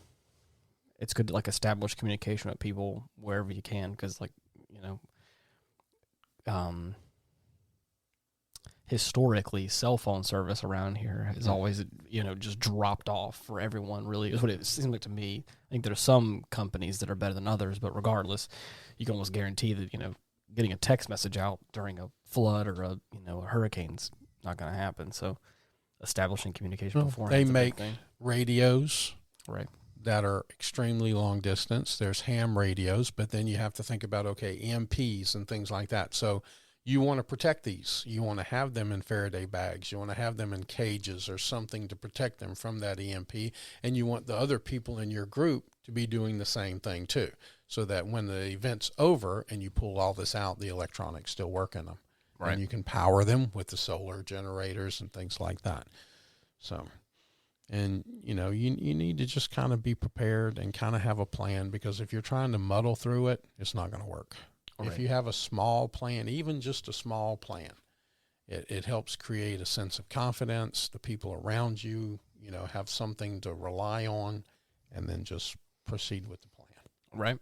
It's good to establish communication with people wherever you can, because historically cell phone service around here has always just dropped off for everyone. Really, is what it seems like to me. I think there's some companies that are better than others, but regardless, you can almost guarantee that getting a text message out during a flood or a hurricane's not going to happen. So establishing communication beforehand. They make radios, right, that are extremely long distance. There's ham radios, but then you have to think about, EMPs and things like that. So you want to protect these. You want to have them in Faraday bags. You want to have them in cages or something to protect them from that EMP. And you want the other people in your group to be doing the same thing too, so that when the event's over and you pull all this out, the electronics still work in them. Right. And you can power them with the solar generators and things like that. So... And, you need to just kind of be prepared and kind of have a plan, because if you're trying to muddle through it, it's not going to work. Right. If you have a small plan, even just a small plan, it helps create a sense of confidence. The people around you, have something to rely on, and then just proceed with the plan. Right.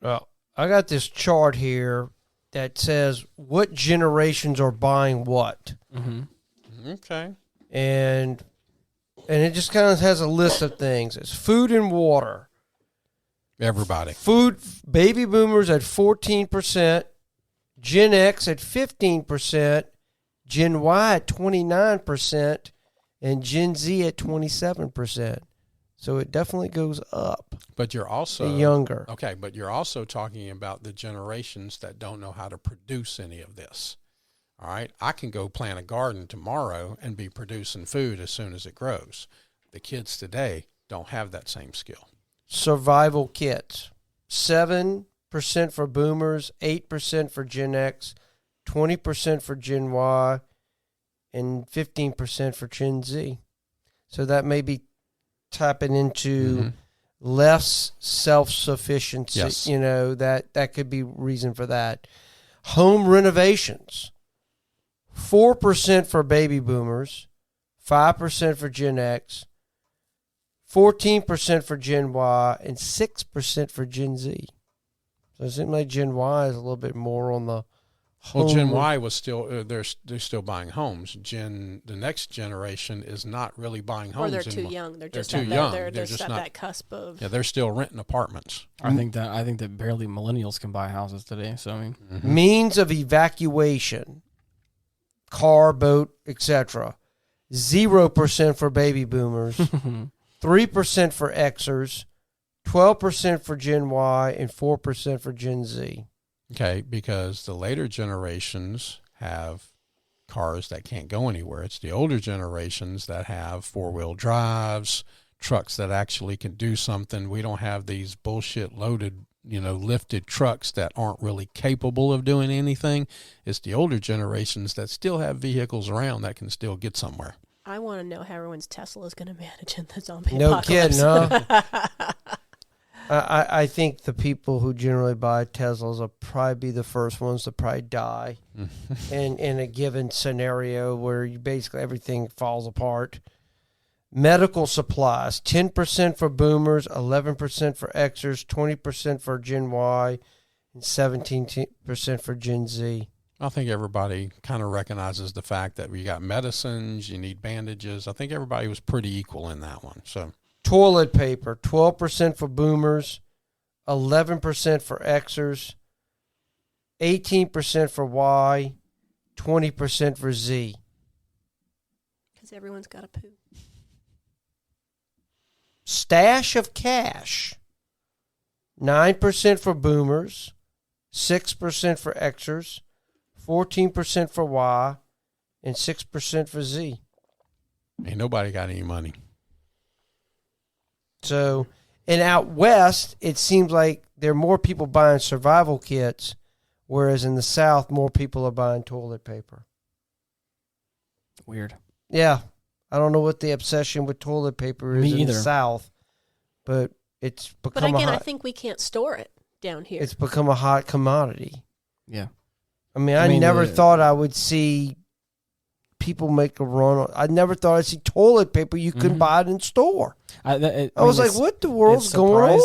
Well, I got this chart here that says what generations are buying what. Mm-hmm. Okay. And it just kind of has a list of things. It's food and water. Everybody. Food, baby boomers at 14%, Gen X at 15%, Gen Y at 29%, and Gen Z at 27%. So it definitely goes up. But you're also younger. Okay, but you're also talking about the generations that don't know how to produce any of this. All right, I can go plant a garden tomorrow and be producing food as soon as it grows. The kids today don't have that same skill. Survival kits. 7% for boomers, 8% for Gen X, 20% for Gen Y, and 15% for Gen Z. So that may be tapping into less self-sufficiency. Yes. You know, that could be reason for that. Home renovations. 4% for baby boomers, 5% for Gen X, 14% for Gen Y, and 6% for Gen Z. So it seems like Gen Y is a little bit more on the home. Well, Gen Y was still they're still buying homes. The next generation is not really buying homes. Or they're anymore. Too young. They're too just at young. They're just at not, that cusp of. Yeah, they're still renting apartments. I think that barely millennials can buy houses today. So I mean, means of evacuation, car, boat, etc. 0% for baby boomers, 3% for Xers, 12% for Gen Y, and 4% for Gen Z. Okay, because the later generations have cars that can't go anywhere. It's the older generations that have four-wheel drives, trucks that actually can do something. We don't have these bullshit loaded, lifted trucks that aren't really capable of doing anything. It's the older generations that still have vehicles around that can still get somewhere. I want to know how everyone's Tesla is going to manage in the zombie No apocalypse. kidding, huh? I think the people who generally buy Teslas will probably be the first ones to probably die in a given scenario where basically everything falls apart. Medical supplies, 10% for boomers, 11% for Xers, 20% for Gen Y, and 17% for Gen Z. I think everybody kind of recognizes the fact that we got medicines, you need bandages. I think everybody was pretty equal in that one. So, toilet paper, 12% for boomers, 11% for Xers, 18% for Y, 20% for Z. Because everyone's got a poo. Stash of cash, 9% for boomers, 6% for Xers, 14% for Y, and 6% for Z. Ain't nobody got any money. So, and out west, it seems like there are more people buying survival kits, whereas in the South, more people are buying toilet paper. weird. Yeah. I don't know what the obsession with toilet paper is in the South, but it's become But again, I think we can't store it down here. It's become a hot commodity. Yeah. I mean, never thought I would see people make a run. I never thought I'd see toilet paper you couldn't buy it in store. I was like, what the world's going on?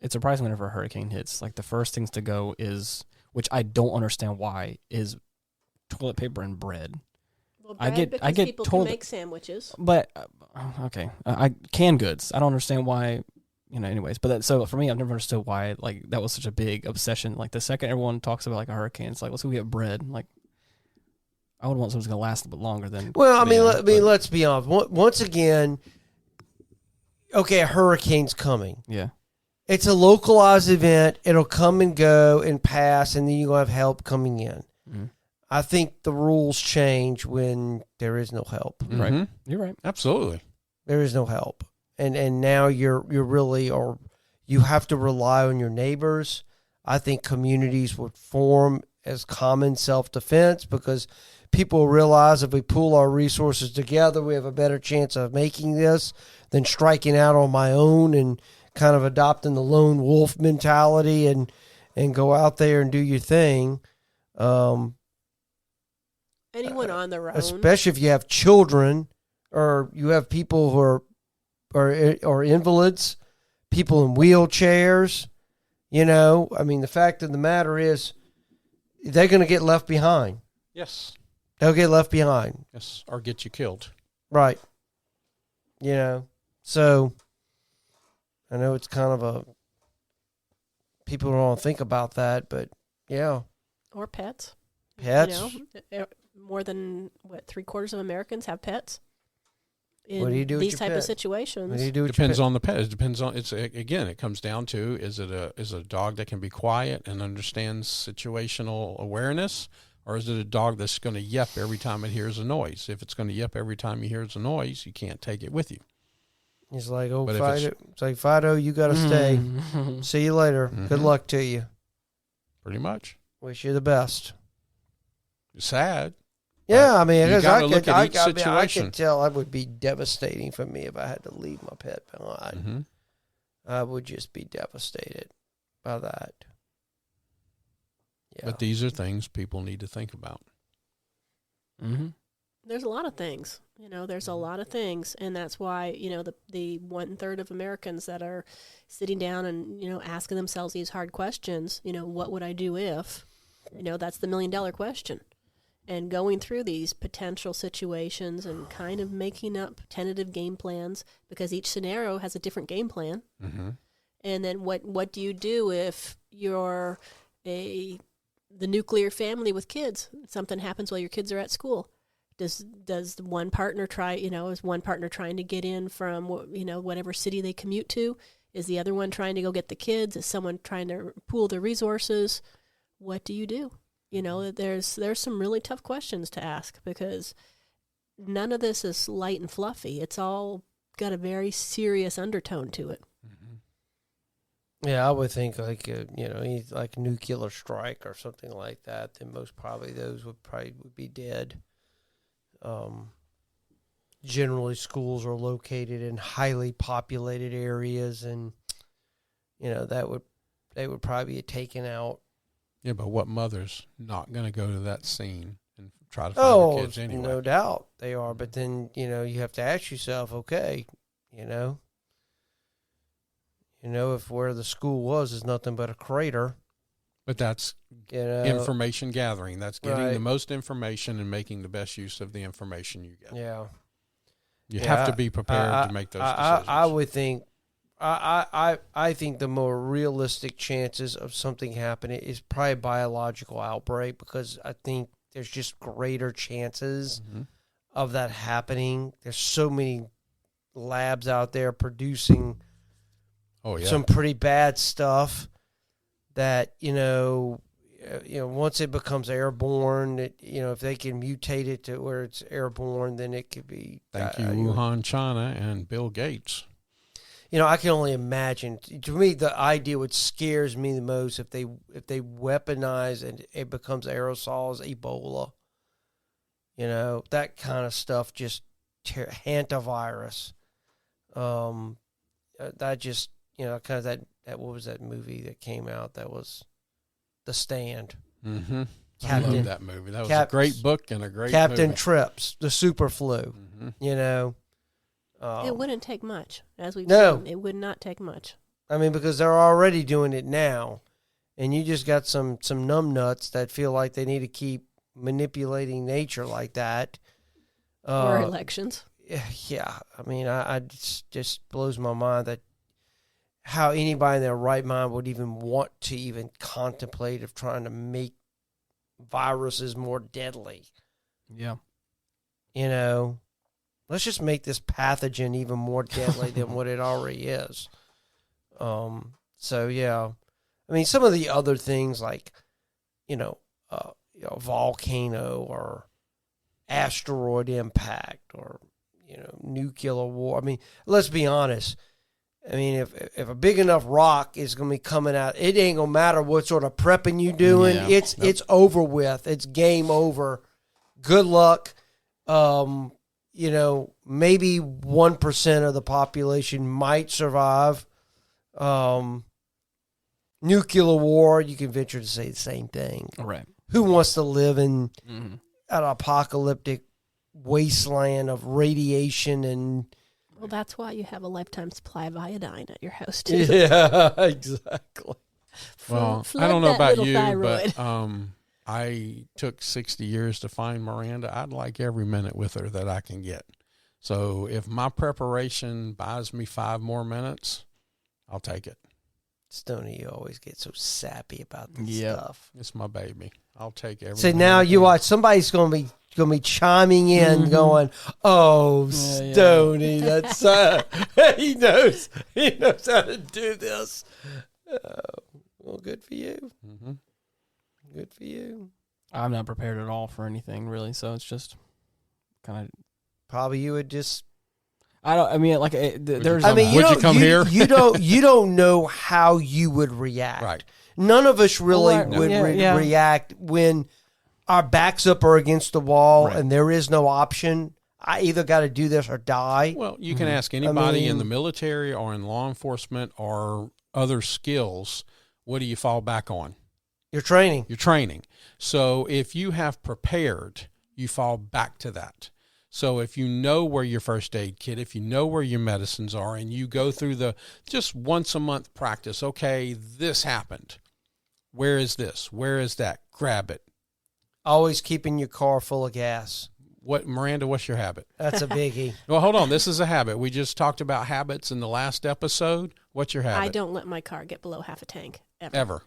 It's surprising whenever a hurricane hits. Like, the first things to go is, which I don't understand why, is toilet paper and bread. Well, bread, I get people can make sandwiches. But, okay. Canned goods. I don't understand why, anyways. But so for me, I've never understood why, that was such a big obsession. Like, the second everyone talks about, a hurricane, it's like, let's go get bread. Like, I would want something that's going to last a bit longer than... Well, let's be honest. Once again, okay, a hurricane's coming. Yeah. It's a localized event. It'll come and go and pass, and then you're going to have help coming in. Mm-hmm. I think the rules change when there is no help. Mm-hmm. Right. You're right. Absolutely. There is no help. And now you're really, or you have to rely on your neighbors. I think communities would form as common self-defense because people realize if we pool our resources together, we have a better chance of making this than striking out on my own and kind of adopting the lone wolf mentality and go out there and do your thing. Anyone on their own, especially if you have children or you have people who are invalids, people in wheelchairs. The fact of the matter is, they're going to get left behind. Yes, they'll get left behind. Yes, or get you killed. Right. So I know it's kind of people don't think about that, but yeah. Or pets. Pets. More than 3/4 of Americans have pets. in what do you do these with type your of pet? situations. What do you do with Depends your pet? on the pet. It depends on again. It comes down to is it a dog that can be quiet and understands situational awareness, or is it a dog that's going to yelp every time it hears a noise? If it's going to yelp every time he hears a noise, you can't take it with you. He's like, oh, But if Fido. It's like, Fido, you got to stay. See you later. Good luck to you. Pretty much. Wish you the best. It's sad. Yeah, I mean, you because gotta look at each situation. I could tell it would be devastating for me if I had to leave my pet behind. Mm-hmm. I would just be devastated by that. Yeah. But these are things people need to think about. Mm-hmm. There's a lot of things, there's a lot of things. And that's why, the 1/3 of Americans that are sitting down and, asking themselves these hard questions, what would I do if, that's the $1 million question. And going through these potential situations and kind of making up tentative game plans, because each scenario has a different game plan. Mm-hmm. And then what do you do if you're the nuclear family with kids? Something happens while your kids are at school. Does one partner is one partner trying to get in from whatever city they commute to? Is the other one trying to go get the kids? Is someone trying to pool their resources? What do you do? There's some really tough questions to ask, because none of this is light and fluffy. It's all got a very serious undertone to it. Mm-hmm. Yeah, I would think like like nuclear strike or something like that. Then most probably those would be dead. Generally, schools are located in highly populated areas, and they would probably be taken out. Yeah, but what mother's not going to go to that scene and try to find her kids anyway? No doubt they are. But then, you have to ask yourself, okay, if where the school was is nothing but a crater. But that's information gathering. That's getting the most information and making the best use of the information you get. Yeah. You have to be prepared to make those decisions. I would think, I think the more realistic chances of something happening is probably a biological outbreak, because I think there's just greater chances of that happening. There's so many labs out there producing some pretty bad stuff that, once it becomes airborne, if they can mutate it to where it's airborne, then it could be. Thank you, Wuhan, China, and Bill Gates. I can only imagine. To me, the idea what scares me the most if they weaponize and it becomes aerosols, Ebola. That kind of stuff, just hantavirus. That just kind of that what was that movie that came out that was The Stand? Mm-hmm. I love that movie. That was a great book and a great Captain movie. Trips, the super flu. Mm-hmm. It wouldn't take much, as we've seen. It would not take much. I mean, because they're already doing it now, and you just got some numbnuts that feel like they need to keep manipulating nature like that. Or elections. Yeah, I mean, I just blows my mind that how anybody in their right mind would even want to even contemplate of trying to make viruses more deadly. Yeah. Let's just make this pathogen even more deadly than what it already is. So yeah, I mean, some of the other things like, volcano or asteroid impact or, nuclear war. I mean, let's be honest. I mean, if a big enough rock is going to be coming out, it ain't going to matter what sort of prepping you doing. Yeah. It's over with. It's game over. Good luck. Maybe 1% of the population might survive. Nuclear war, you can venture to say the same thing. Right. Who wants to live in an apocalyptic wasteland of radiation and... Well, that's why you have a lifetime supply of iodine at your house, too. Yeah, exactly. Well, I don't know about you, but I took 60 years to find Miranda. I'd like every minute with her that I can get. So if my preparation buys me 5 more minutes, I'll take it. Stoney, you always get so sappy about this stuff. It's my baby. I'll take every So minute now you watch, somebody's going to be going to be chiming in, going, "Oh, Stoney, that's he knows how to do this." Well, good for you. Mm-hmm. Good for you. I'm not prepared at all for anything really, so it's just kind of. Probably you would just. I mean, like there's. Would you come here? You don't know how you would react. Right. None of us really would react when our backs up or against the wall and there is no option. I either got to do this or die. Well, you can ask anybody in the military or in law enforcement or other skills, what do you fall back on? Your training. Your training. So if you have prepared, you fall back to that. So if you know where your first aid kit, if you know where your medicines are, and you go through the just once a month practice, okay, this happened. Where is this? Where is that? Grab it. Always keeping your car full of gas. Miranda, what's your habit? That's a biggie. Well, hold on. This is a habit. We just talked about habits in the last episode. What's your habit? I don't let my car get below half a tank, Ever.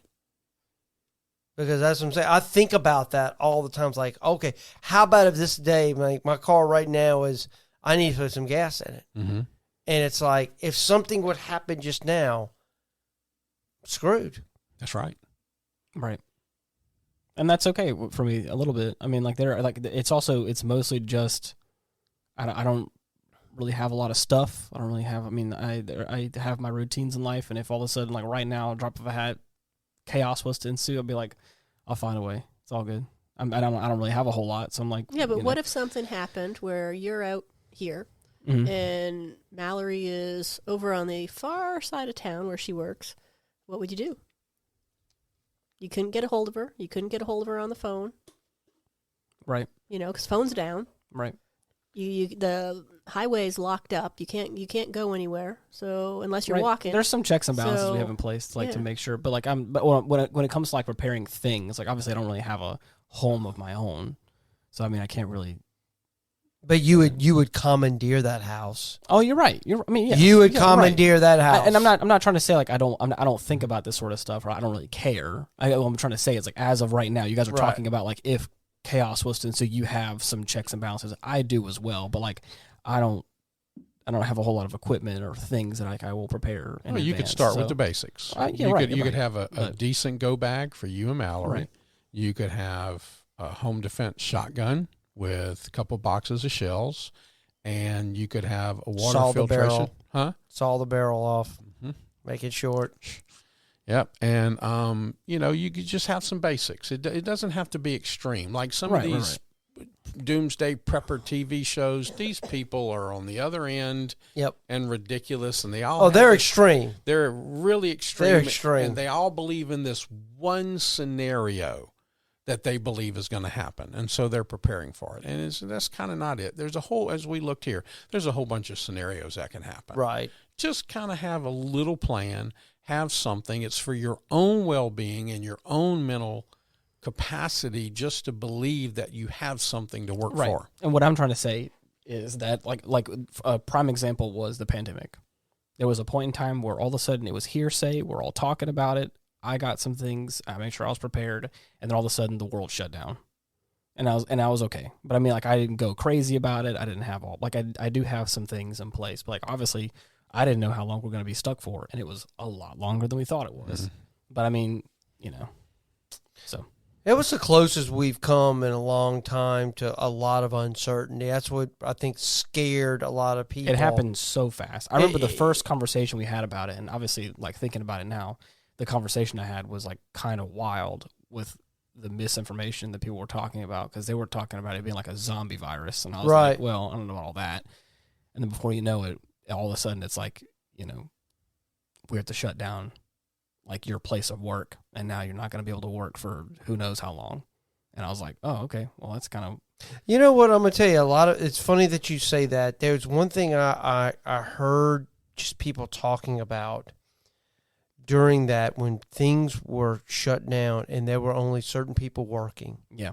Because that's what I'm saying. I think about that all the time. It's like, okay, how about if this day, my car right now is, I need to put some gas in it. Mm-hmm. And it's like, if something would happen just now, I'm screwed. That's right. Right. And that's okay for me a little bit. I mean, like it's mostly just, I don't really have a lot of stuff. I don't really have, I have my routines in life. And if all of a sudden, like right now, drop of a hat, chaos was to ensue, I'll be like, I'll find a way. It's all good. I don't really have a whole lot. So I'm like, yeah, but what if something happened where you're out here and Mallory is over on the far side of town where she works? What would you do? You couldn't get a hold of her. You couldn't get a hold of her on the phone. Right. Because phone's down. Right. The highway's locked up. You can't go anywhere. So unless you're walking, there's some checks and balances we have in place, to make sure. But like when it comes to like preparing things, like obviously I don't really have a home of my own, so I mean I can't really. But you would commandeer that house. Oh, you're right. You would commandeer that house. And I'm not trying to say like I don't think about this sort of stuff, or I don't really care. What I'm trying to say is like as of right now, you guys are talking about like if chaos was to ensue, you have some checks and balances. I do as well, but like I don't have a whole lot of equipment or things that I will prepare. Well, you could start with the basics. You could have a decent go bag for you and Mallory. Right. You could have a home defense shotgun with a couple boxes of shells, and you could have a water filtration. Saw the barrel off. Mm-hmm. Make it short. Yep, and you could just have some basics. It doesn't have to be extreme. Like some of these doomsday prepper TV shows, these people are on the other end. Yep. And ridiculous, and they all they're extreme. They're really extreme. They're extreme, and they all believe in this one scenario that they believe is going to happen, and so they're preparing for it. And that's kind of not it. There's as we looked here, there's a whole bunch of scenarios that can happen. Right. Just kind of have a little plan, have something. It's for your own well-being and your own mental capacity just to believe that you have something to work for. And what I'm trying to say is that like a prime example was the pandemic. There was a point in time where all of a sudden it was hearsay. We're all talking about it. I got some things. I made sure I was prepared, and then all of a sudden the world shut down, and I was okay. But I mean, like I didn't go crazy about it. I didn't have I do have some things in place, but like obviously I didn't know how long we're going to be stuck for, and it was a lot longer than we thought it was. Mm-hmm. But I mean, so it was the closest we've come in a long time to a lot of uncertainty. That's what I think scared a lot of people. It happened so fast. I remember the first conversation we had about it, and obviously, like thinking about it now, the conversation I had was like kind of wild with the misinformation that people were talking about, because they were talking about it being like a zombie virus, and I was like, well, I don't know about all that. And then before you know it, all of a sudden it's like, we have to shut down like your place of work, and now you're not going to be able to work for who knows how long. And I was like, oh, okay, well, that's kind of. You know what, I'm going to tell you, it's funny that you say that. There's one thing I heard just people talking about during that, when things were shut down and there were only certain people working. Yeah.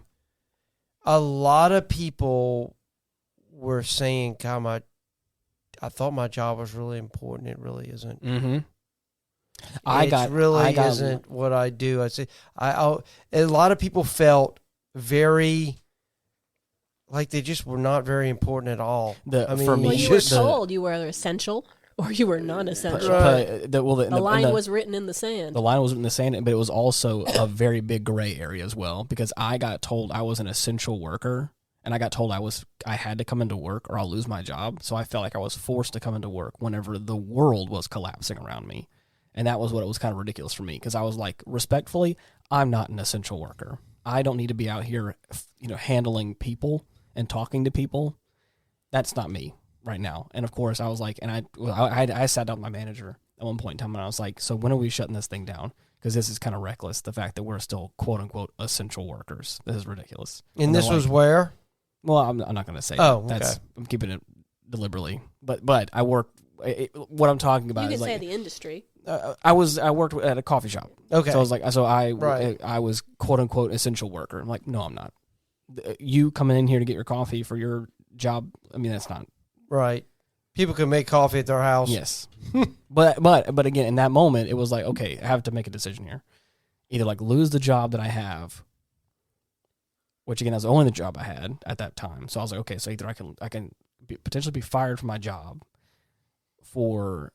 A lot of people were saying, God, I thought my job was really important. It really isn't. Mm-hmm. Isn't what I do. I say, a lot of people felt very like they just were not very important at all. For me, you were told you were either essential or you were non-essential. The line was written in the sand. The line was written in the sand, but it was also a very big gray area as well, because I got told I was an essential worker, and I got told I had to come into work or I'll lose my job. So I felt like I was forced to come into work whenever the world was collapsing around me. And that was what it was kind of ridiculous for me, because I was like, respectfully, I'm not an essential worker. I don't need to be out here, handling people and talking to people. That's not me right now. And of course I was like, and I sat down with my manager at one point in time and I was like, so when are we shutting this thing down? Because this is kind of reckless, the fact that we're still quote unquote essential workers. This is ridiculous. And this was where? Well, I'm not going to say that. I'm keeping it deliberately. But I work, what I'm talking about is like. You can say the industry. I worked at a coffee shop. Okay. So I was like, I was quote unquote essential worker. I'm like, no, I'm not. You coming in here to get your coffee for your job, I mean, that's not. Right. People can make coffee at their house. Yes. but again, in that moment, it was like, okay, I have to make a decision here. Either like lose the job that I have, which again, was only the job I had at that time. So I was like, okay, so either I can potentially be fired from my job for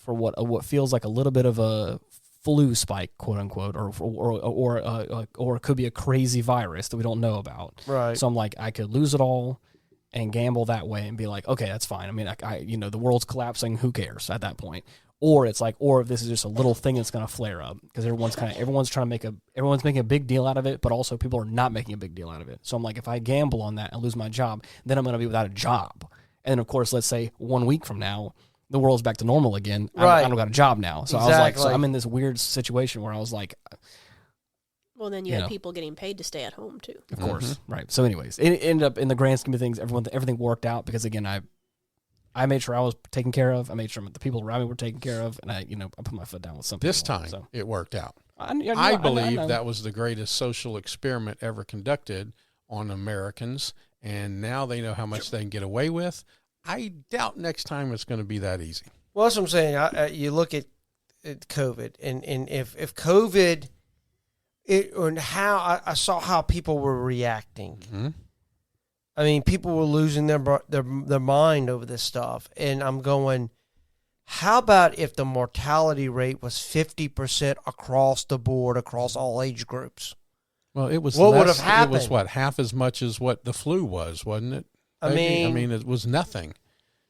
what feels like a little bit of a flu spike, quote unquote, or it could be a crazy virus that we don't know about. Right. So I'm like, I could lose it all and gamble that way and be like, okay, that's fine. I mean, the world's collapsing. Who cares at that point? Or it's like, or if this is just a little thing that's going to flare up, because everyone's making a big deal out of it, but also people are not making a big deal out of it. So I'm like, if I gamble on that and lose my job, then I'm going to be without a job. And then of course, let's say 1 week from now, the world's back to normal again. Right. I don't got a job now. So exactly. I was like, so I'm in this weird situation where I was like, well, then you had people getting paid to stay at home too. Of course. Right. So anyways, it ended up in the grand scheme of things, everything worked out because again, I made sure I was taken care of. I made sure the people around me were taken care of, and I put my foot down with something. This time, it worked out. I believe that was the greatest social experiment ever conducted on Americans, and now they know how much they can get away with. I doubt next time it's going to be that easy. Well, that's what I'm saying. You look at COVID, and if COVID, and how I saw how people were reacting. Mm-hmm. I mean, people were losing their mind over this stuff, and I'm going, how about if the mortality rate was 50% across the board, across all age groups? Well, it was what would have happened? It was half as much as what the flu was, wasn't it? I mean, it was nothing.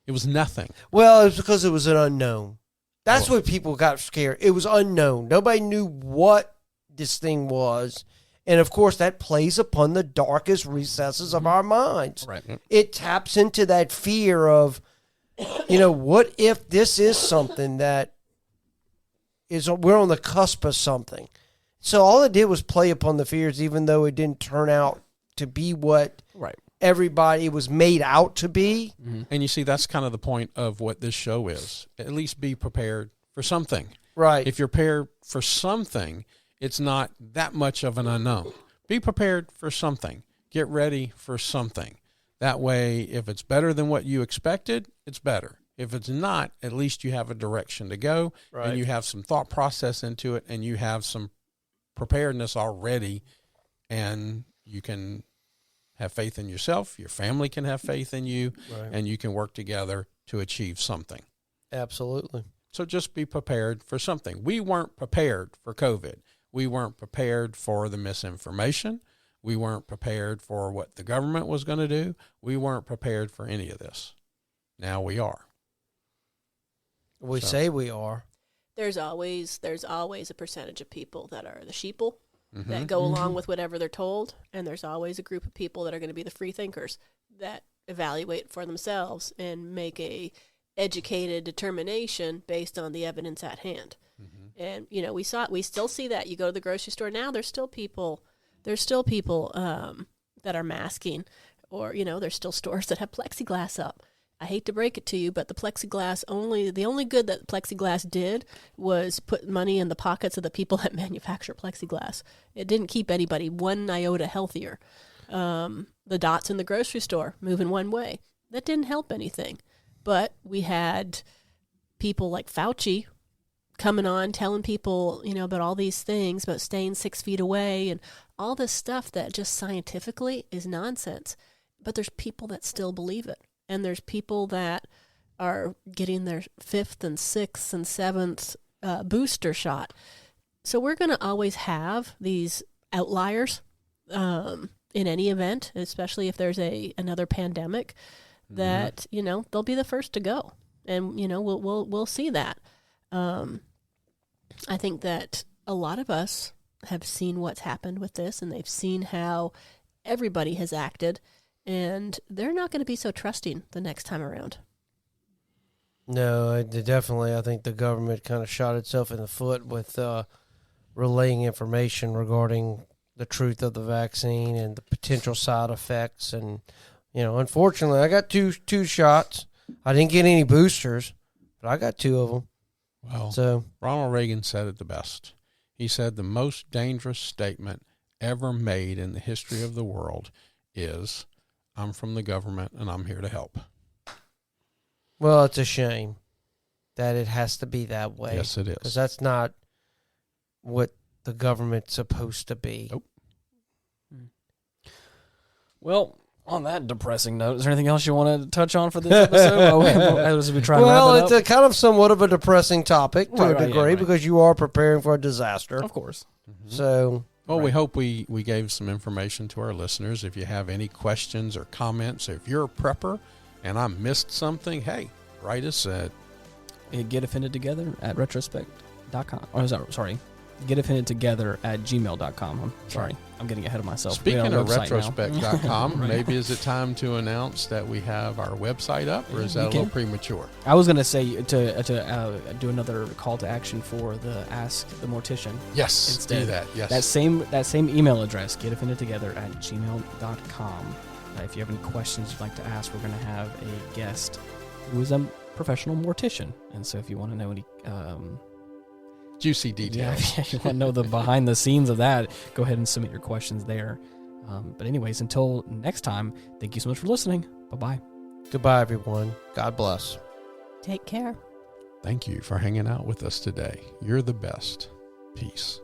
It was nothing. Well, it was because it was an unknown. That's what people got scared. It was unknown. Nobody knew what this thing was. And, of course, that plays upon the darkest recesses of our minds. Right. It taps into that fear of, what if this is something that we're on the cusp of something. So all it did was play upon the fears, even though it didn't turn out to be what everybody was made out to be. Mm-hmm. And you see, that's kind of the point of what this show is. At least be prepared for something. Right. If you're prepared for something, it's not that much of an unknown. Be prepared for something. Get ready for something. That way, if it's better than what you expected, it's better. If it's not, at least you have a direction to go, and you have some thought process into it, and you have some preparedness already, and you can have faith in yourself. Your family can have faith in you, and you can work together to achieve something. Absolutely. So just be prepared for something. We weren't prepared for COVID. We weren't prepared for the misinformation. We weren't prepared for what the government was going to do. We weren't prepared for any of this. Now we are. We say we are. There's always a percentage of people that are the sheeple that go along with whatever they're told, and there's always a group of people that are going to be the free thinkers that evaluate for themselves and make a educated determination based on the evidence at hand. And we still see that. You go to the grocery store now, there's still people that are masking, or there's still stores that have plexiglass up. I hate to break it to you, but the only good that plexiglass did was put money in the pockets of the people that manufacture plexiglass. It didn't keep anybody one iota healthier. The dots in the grocery store moving one way, that didn't help anything. But we had people like Fauci coming on, telling people, about all these things, about staying 6 feet away and all this stuff that just scientifically is nonsense. but there's people that still believe it. And there's people that are getting their 5th and 6th and 7th booster shot. So we're going to always have these outliers in any event, especially if there's another pandemic, that, you know, they'll be the first to go. And, you know, we'll see that. I think that a lot of us have seen what's happened with this, and they've seen how everybody has acted, and they're not going to be so trusting the next time around. No, definitely. I think the government kind of shot itself in the foot with relaying information regarding the truth of the vaccine and the potential side effects. And, you know, unfortunately, I got two shots. I didn't get any boosters, but I got 2 of them. Well, so Ronald Reagan said it the best. He said the most dangerous statement ever made in the history of the world is, I'm from the government and I'm here to help. Well, it's a shame that it has to be that way. Yes, it is. Because that's not what the government's supposed to be. Nope. Well, on that depressing note, is there anything else you want to touch on for this episode? As we try to wrap it it's up? a kind of somewhat of a depressing topic to a degree because you are preparing for a disaster. Of course. Mm-hmm. So... Well, we hope we gave some information to our listeners. If you have any questions or comments, if you're a prepper and I missed something, hey, write us at getoffendedtogether at retrospect.com. Oh, sorry. getoffendedtogether@gmail.com. I'm sorry. I'm getting ahead of myself. Speaking of retrospect.com, right. Maybe is it time to announce that we have our website up, or is that a little premature? I was going to say to do another call to action for the Ask the Mortician. Yes, instead. do that. Yes, that same email address, getoffendedtogether@gmail.com. If you have any questions you'd like to ask, we're going to have a guest who is a professional mortician, and so if you want to know any juicy details. Yeah, you want to know the behind the scenes of that, go ahead and submit your questions there. But anyways, until next time, thank you so much for listening. Bye-bye. Goodbye, everyone. God bless. Take care. Thank you for hanging out with us today. You're the best. Peace.